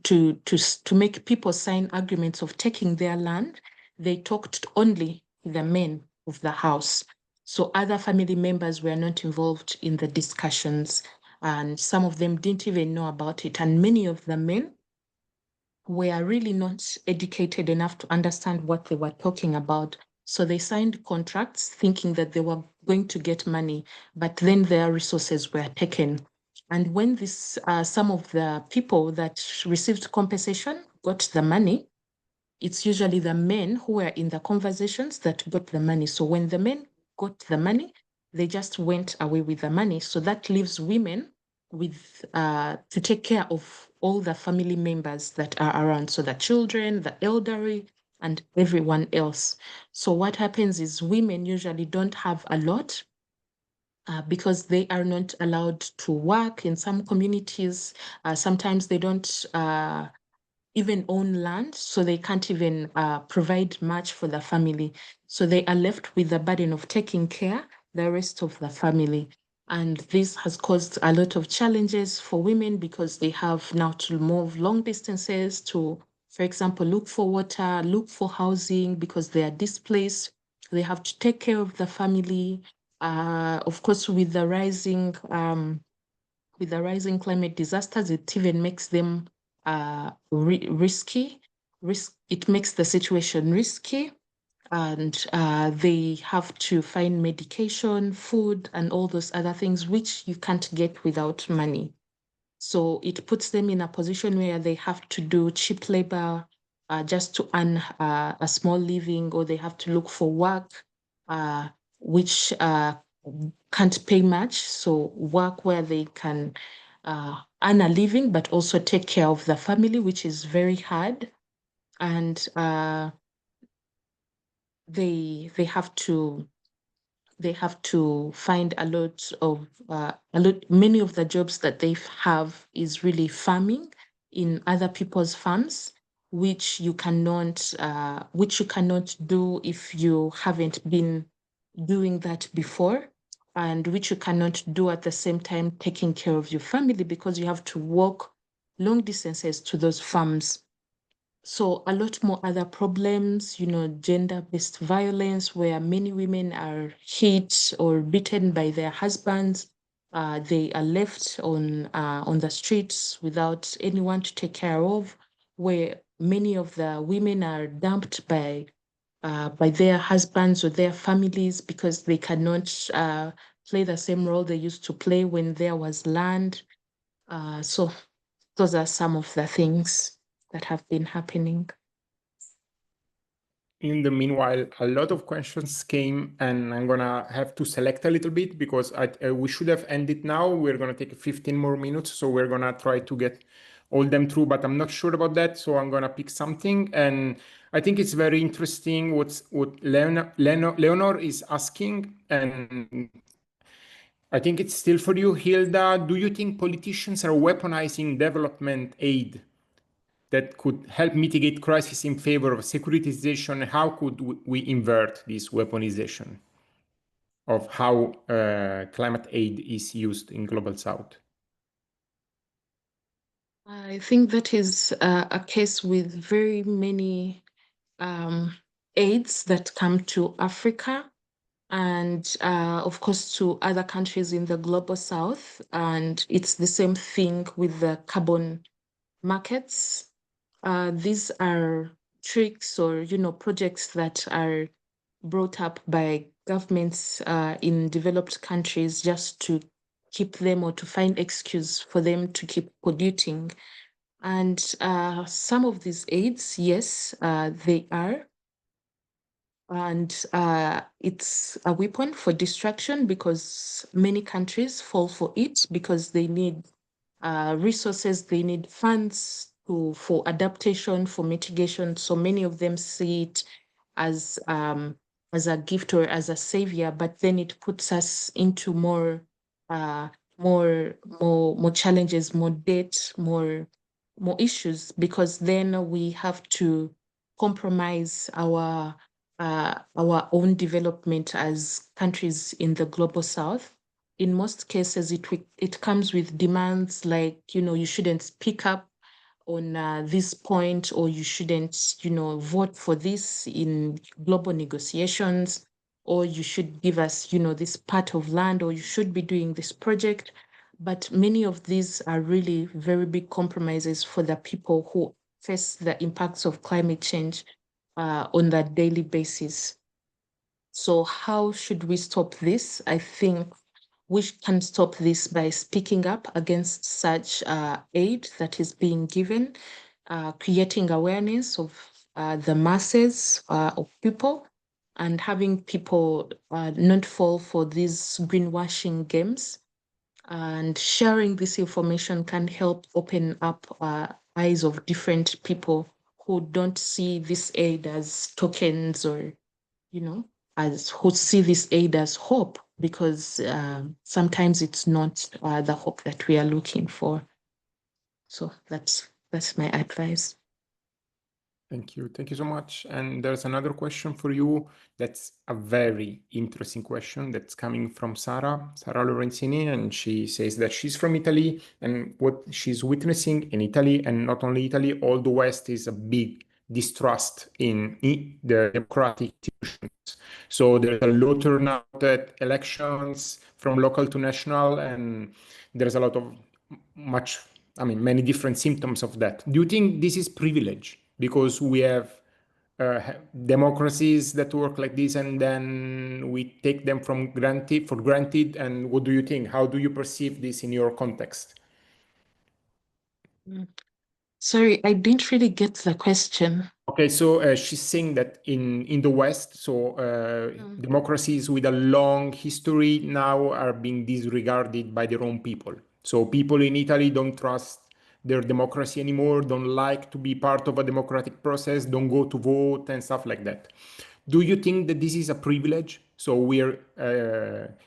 to make people sign agreements of taking their land, they talked only the men of the house. So other family members were not involved in the discussions, and some of them didn't even know about it. And many of the men were really not educated enough to understand what they were talking about. So they signed contracts thinking that they were going to get money, but then their resources were taken. And when this, some of the people that received compensation got the money, it's usually the men who were in the conversations that got the money. So when the men got the money, they just went away with the money. So that leaves women with to take care of all the family members that are around. So the children, the elderly, and everyone else. So what happens is women usually don't have a lot because they are not allowed to work in some communities. Sometimes they don't even own land, so they can't even provide much for the family. So they are left with the burden of taking care the rest of the family. And this has caused a lot of challenges for women because they have now to move long distances to, for example, look for water, look for housing because they are displaced. They have to take care of the family. Of course, with the rising climate disasters, it even makes them risky it makes the situation risky, and they have to find medication, food, and all those other things which you can't get without money. So it puts them in a position where they have to do cheap labor just to earn a small living, or they have to look for work which can't pay much. So work where they can earn a living, but also take care of the family, which is very hard. And they have to find many of the jobs that they have is really farming in other people's farms, which you cannot do if you haven't been doing that before, and which you cannot do at the same time taking care of your family, because you have to walk long distances to those farms. So a lot more other problems, gender-based violence, where many women are hit or beaten by their husbands. They are left on the streets without anyone to take care of, where many of the women are dumped by their husbands or their families because they cannot play the same role they used to play when there was land. So those are some of the things that have been happening. In the meanwhile, a lot of questions came, and I'm gonna have to select a little bit because we should have ended now. We're gonna take 15 more minutes, so we're gonna try to get all them through, but I'm not sure about that, so I'm gonna pick something. And I think it's very interesting what Leonor is asking, and I think it's still for you, Hilda. Do you think politicians are weaponizing development aid that could help mitigate crisis in favor of securitization? How could we invert this weaponization of how climate aid is used in Global South? I think that is a case with very many aids that come to Africa and, of course, to other countries in the Global South. And it's the same thing with the carbon markets. These are tricks or, projects that are brought up by governments in developed countries just to keep them, or to find excuse for them to keep polluting. And some of these aids, yes, they are. And it's a weapon for distraction, because many countries fall for it because they need resources, they need funds for adaptation, for mitigation. So many of them see it as a gift or as a savior, but then it puts us into more challenges, more debt, more issues, because then we have to compromise our own development as countries in the Global South. In most cases, it comes with demands like, you shouldn't speak up on this point, or you shouldn't, vote for this in global negotiations, or you should give us, this part of land, or you should be doing this project. But many of these are really very big compromises for the people who face the impacts of climate change on that daily basis. So how should we stop this? I think we can stop this by speaking up against such aid that is being given, creating awareness of the masses of people, and having people not fall for these greenwashing games. And sharing this information can help open up eyes of different people who don't see this aid as tokens, or, as who see this aid as hope, because sometimes it's not the hope that we are looking for. So that's my advice. Thank you. Thank you so much. And there's another question for you. That's a very interesting question that's coming from Sara Lorenzini. And she says that she's from Italy, and what she's witnessing in Italy, and not only Italy, all the West, is a big distrust in the democratic institutions. So there's a low turnout at elections from local to national, and there's a lot of many different symptoms of that. Do you think this is privilege? because we have democracies that work like this, and then we take them for granted. And what do you think? How do you perceive this in your context? Sorry, I didn't really get the question. Okay, so she's saying that in the West, so democracies with a long history now are being disregarded by their own people. So people in Italy don't trust their democracy anymore, don't like to be part of a democratic process, don't go to vote and stuff like that. Do you think that this is a privilege? So we're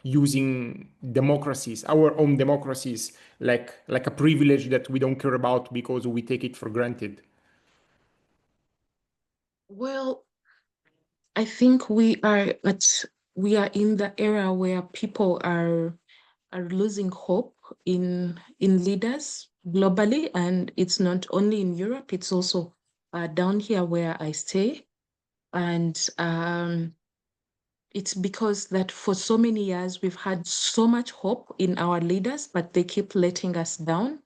using democracies, our own democracies, like a privilege that we don't care about because we take it for granted? Well, I think we are in the era where people are losing hope in leaders globally, and it's not only in Europe, it's also down here where I stay. And it's because that for so many years we've had so much hope in our leaders, but they keep letting us down.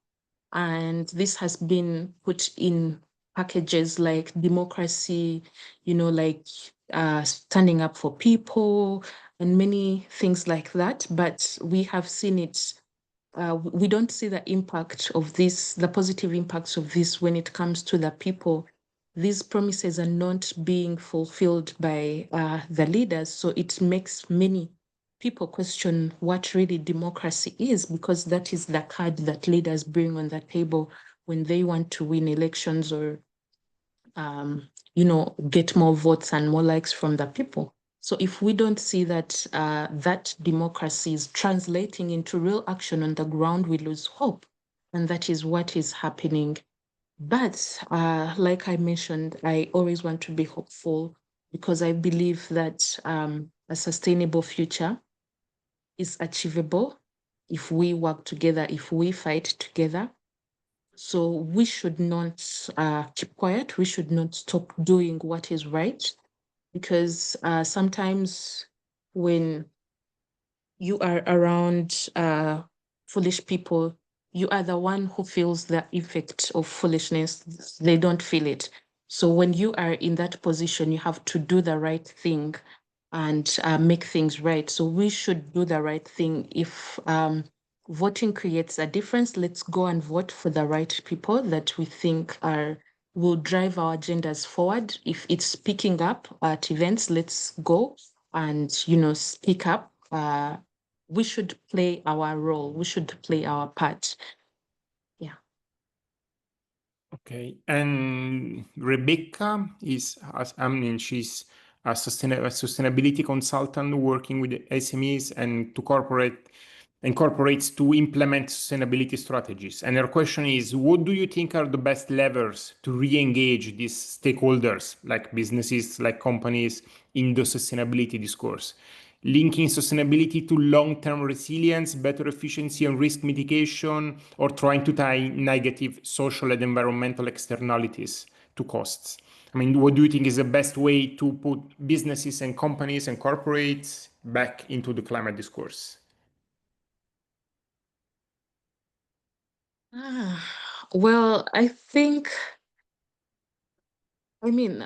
And this has been put in packages like democracy, like standing up for people and many things like that. But we have seen it. We don't see the impact of this, the positive impacts of this when it comes to the people. These promises are not being fulfilled by the leaders. So it makes many people question what really democracy is, because that is the card that leaders bring on the table when they want to win elections or, get more votes and more likes from the people. So if we don't see that that democracy is translating into real action on the ground, we lose hope. And that is what is happening. But like I mentioned, I always want to be hopeful because I believe that a sustainable future is achievable if we work together, if we fight together. So we should not keep quiet. We should not stop doing what is right, because sometimes when you are around foolish people, you are the one who feels the effect of foolishness. They don't feel it. So when you are in that position, you have to do the right thing and make things right. So we should do the right thing. If voting creates a difference, let's go and vote for the right people that we think will drive our agendas forward. If it's speaking up at events, let's go and speak up. We should play our role. We should play our part. Yeah. Okay, and Rebecca she's a sustainability consultant working with SMEs and incorporates to implement sustainability strategies. And her question is, what do you think are the best levers to re-engage these stakeholders, like businesses, like companies, in the sustainability discourse? Linking sustainability to long-term resilience, better efficiency and risk mitigation, or trying to tie negative social and environmental externalities to costs? I mean, what do you think is the best way to put businesses and companies and corporates back into the climate discourse? Well,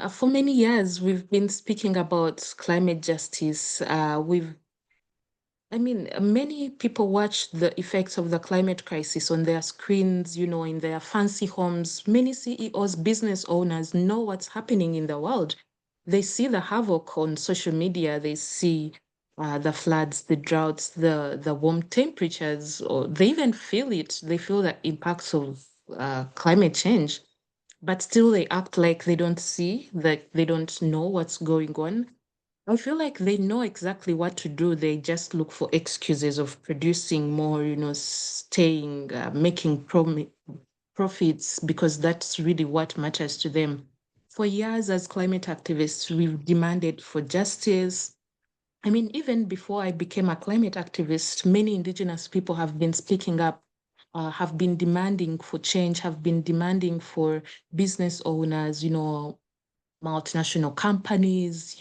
for many years, we've been speaking about climate justice. Many people watch the effects of the climate crisis on their screens, in their fancy homes. Many CEOs, business owners know what's happening in the world. They see the havoc on social media. They see the floods, the droughts, the warm temperatures, or they even feel it. They feel the impacts of climate change, but still they act like they don't see, that they don't know what's going on. I feel like they know exactly what to do. They just look for excuses of producing more, staying, making profits, because that's really what matters to them. For years, as climate activists, we've demanded for justice. Even before I became a climate activist, many Indigenous people have been speaking up, have been demanding for change, have been demanding for business owners, multinational companies,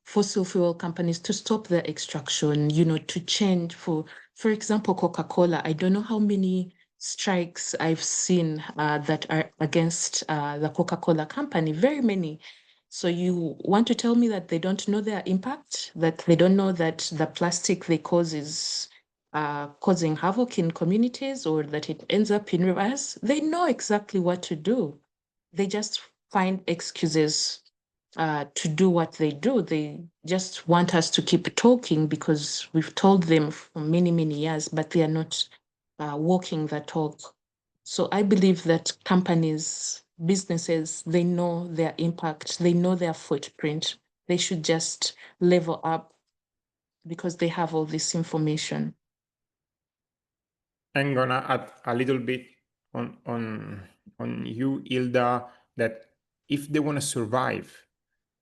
fossil fuel companies to stop the extraction, to change. For example, Coca-Cola, I don't know how many strikes I've seen that are against the Coca-Cola company, very many. So you want to tell me that they don't know their impact, that they don't know that the plastic they cause is causing havoc in communities, or that it ends up in rivers? They know exactly what to do. They just find excuses to do what they do. They just want us to keep talking because we've told them for many, many years, but they are not walking the talk. So I believe that companies, businesses, they know their impact, they know their footprint. They should just level up because they have all this information. I'm gonna add a little bit on you, Hilda, that if they want to survive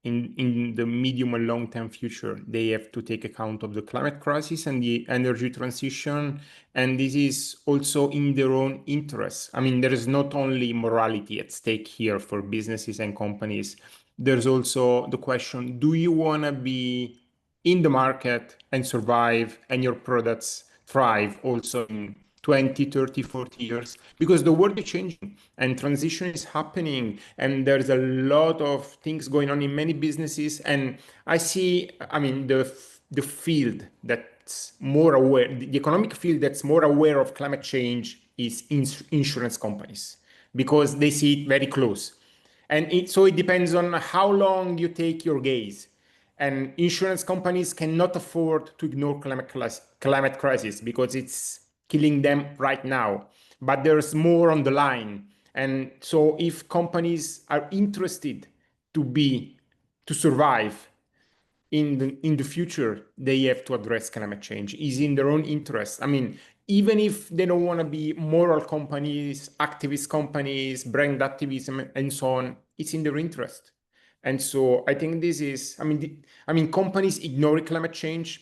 in the medium and long-term future, they have to take account of the climate crisis and the energy transition. And this is also in their own interests. I mean, there is not only morality at stake here for businesses and companies. There's also the question, do you want to be in the market and survive and your products thrive also in 20, 30, 40 years? Because the world is changing and transition is happening, and there's a lot of things going on in many businesses. And I see, I mean, the field that's more aware, the economic field that's more aware of climate change is insurance companies, because they see it very close. And so it depends on how long you take your gaze. And insurance companies cannot afford to ignore climate crisis because it's killing them right now. But there's more on the line. And so if companies are interested to survive in the future, they have to address climate change. It's in their own interest. I mean, even if they don't want to be moral companies, activist companies, brand activism, and so on, it's in their interest. And so I think this is, I mean, companies ignore climate change.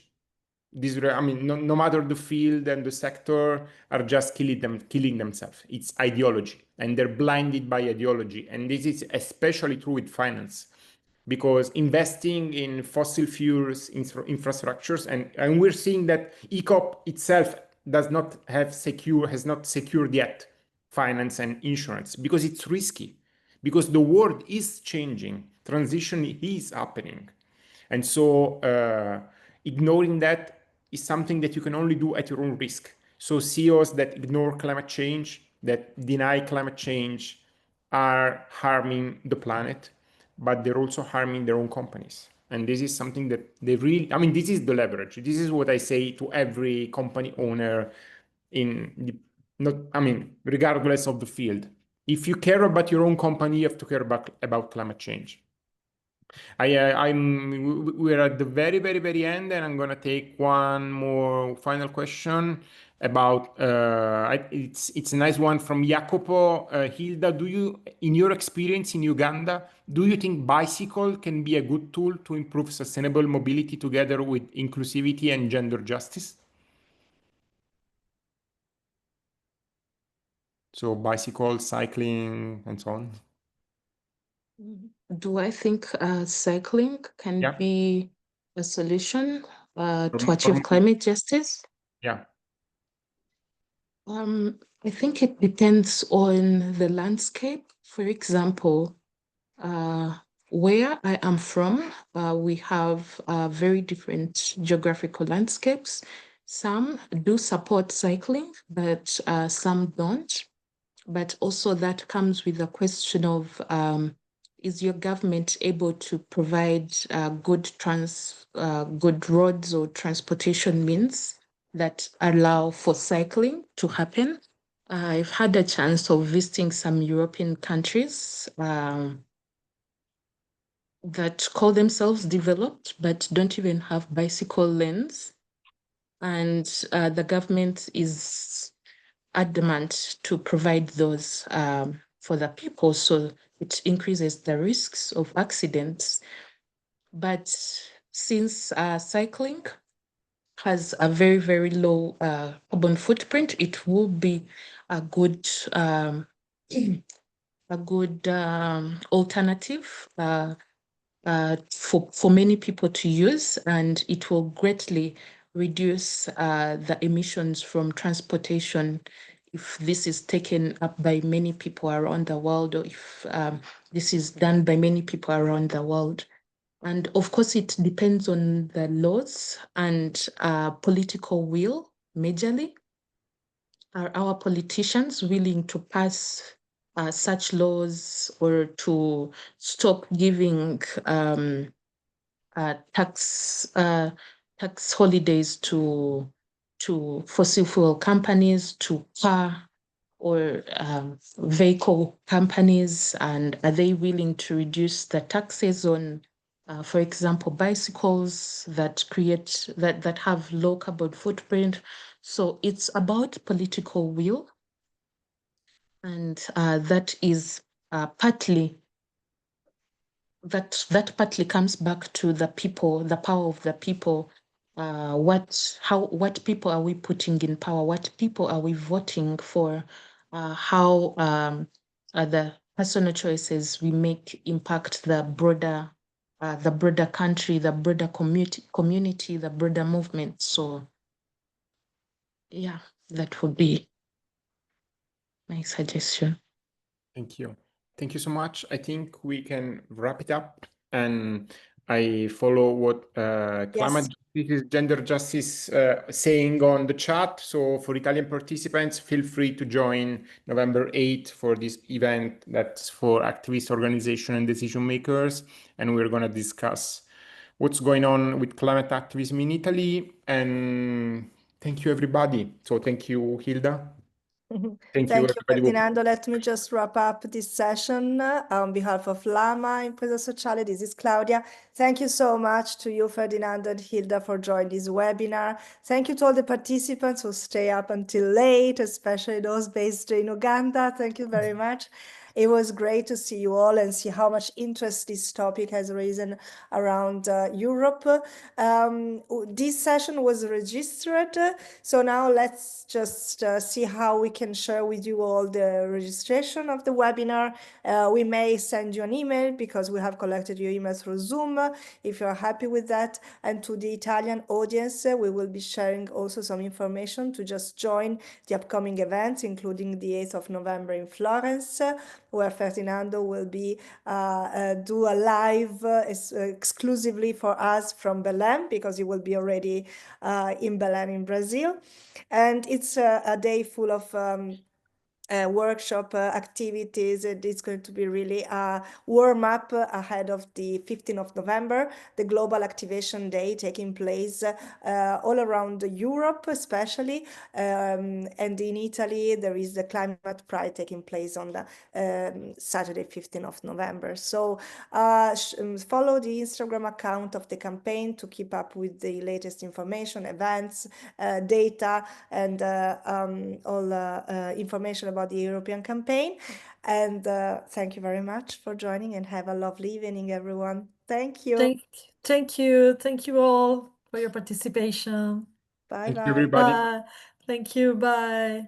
I mean, no matter the field and the sector, are just killing themselves. It's ideology, and they're blinded by ideology. And this is especially true with finance, because investing in fossil fuels infrastructures, and we're seeing that ECOP itself has not secured yet finance and insurance, because it's risky, because the world is changing, transition is happening. And so ignoring that is something that you can only do at your own risk. So CEOs that ignore climate change, that deny climate change, are harming the planet, but they're also harming their own companies. And this is something that they really, I mean, this is the leverage. This is what I say to every company owner regardless of the field. If you care about your own company, you have to care about climate change. We're at the very, very, very end, and I'm gonna take one more final question about it's a nice one from Jacopo. Hilda, in your experience in Uganda, do you think bicycle can be a good tool to improve sustainable mobility together with inclusivity and gender justice? So bicycle, cycling, and so on. Do I think cycling can be a solution to achieve climate justice? Yeah. I think it depends on the landscape. For example, where I am from, we have very different geographical landscapes. Some do support cycling, but some don't. But also that comes with a question of, is your government able to provide good roads or transportation means that allow for cycling to happen? I've had a chance of visiting some European countries that call themselves developed, but don't even have bicycle lanes. And the government is adamant to provide those for the people, so it increases the risks of accidents. But since cycling has a very, very low carbon footprint, it will be a good alternative for many people to use, and it will greatly reduce the emissions from transportation if this is taken up by many people around the world, or if this is done by many people around the world. And of course, it depends on the laws and political will, majorly. Are our politicians willing to pass such laws or to stop giving tax holidays to fossil fuel companies, to car or vehicle companies, and are they willing to reduce the taxes on, for example, bicycles that have low carbon footprint? So it's about political will, and that is partly partly comes back to the people, the power of the people. What people are we putting in power? What people are we voting for? How the personal choices we make impact the broader country, the broader community, the broader movement. So yeah, that would be my suggestion. Thank you. Thank you so much. I think we can wrap it up, and I follow what ClimateJustice Gender Justice saying on the chat. So for Italian participants, feel free to join November 8th for this event that's for activist organization and decision makers. And we're going to discuss what's going on with climate activism in Italy. And thank you, everybody. So thank you, Hilda. Thank you, everybody. Ferdinando. Let me just wrap up this session on behalf of Lama Impresa Sociale. This is Claudia. Thank you so much to you, Ferdinando and Hilda, for joining this webinar. Thank you to all the participants who stay up until late, especially those based in Uganda. Thank you very much. It was great to see you all and see how much interest this topic has risen around Europe. This session was registered, so now let's just see how we can share with you all the registration of the webinar. We may send you an email because we have collected your email through Zoom, if you're happy with that. And to the Italian audience, we will be sharing also some information to just join the upcoming events, including the 8th of November in Florence, where Ferdinando will be do a live exclusively for us from Belém, because he will be already in Belém in Brazil. And it's a day full of workshop activities. It's going to be really a warm-up ahead of the 15th of November, the Global Activation Day taking place all around Europe, especially. And in Italy, there is the Climate Pride taking place on the Saturday, 15th of November. So follow the Instagram account of the campaign to keep up with the latest information, events, data, and all information about the European campaign. And thank you very much for joining, and have a lovely evening, everyone. Thank you. Thank you. Thank you all for your participation. Bye. Thank you, everybody. Bye. Thank you. Bye.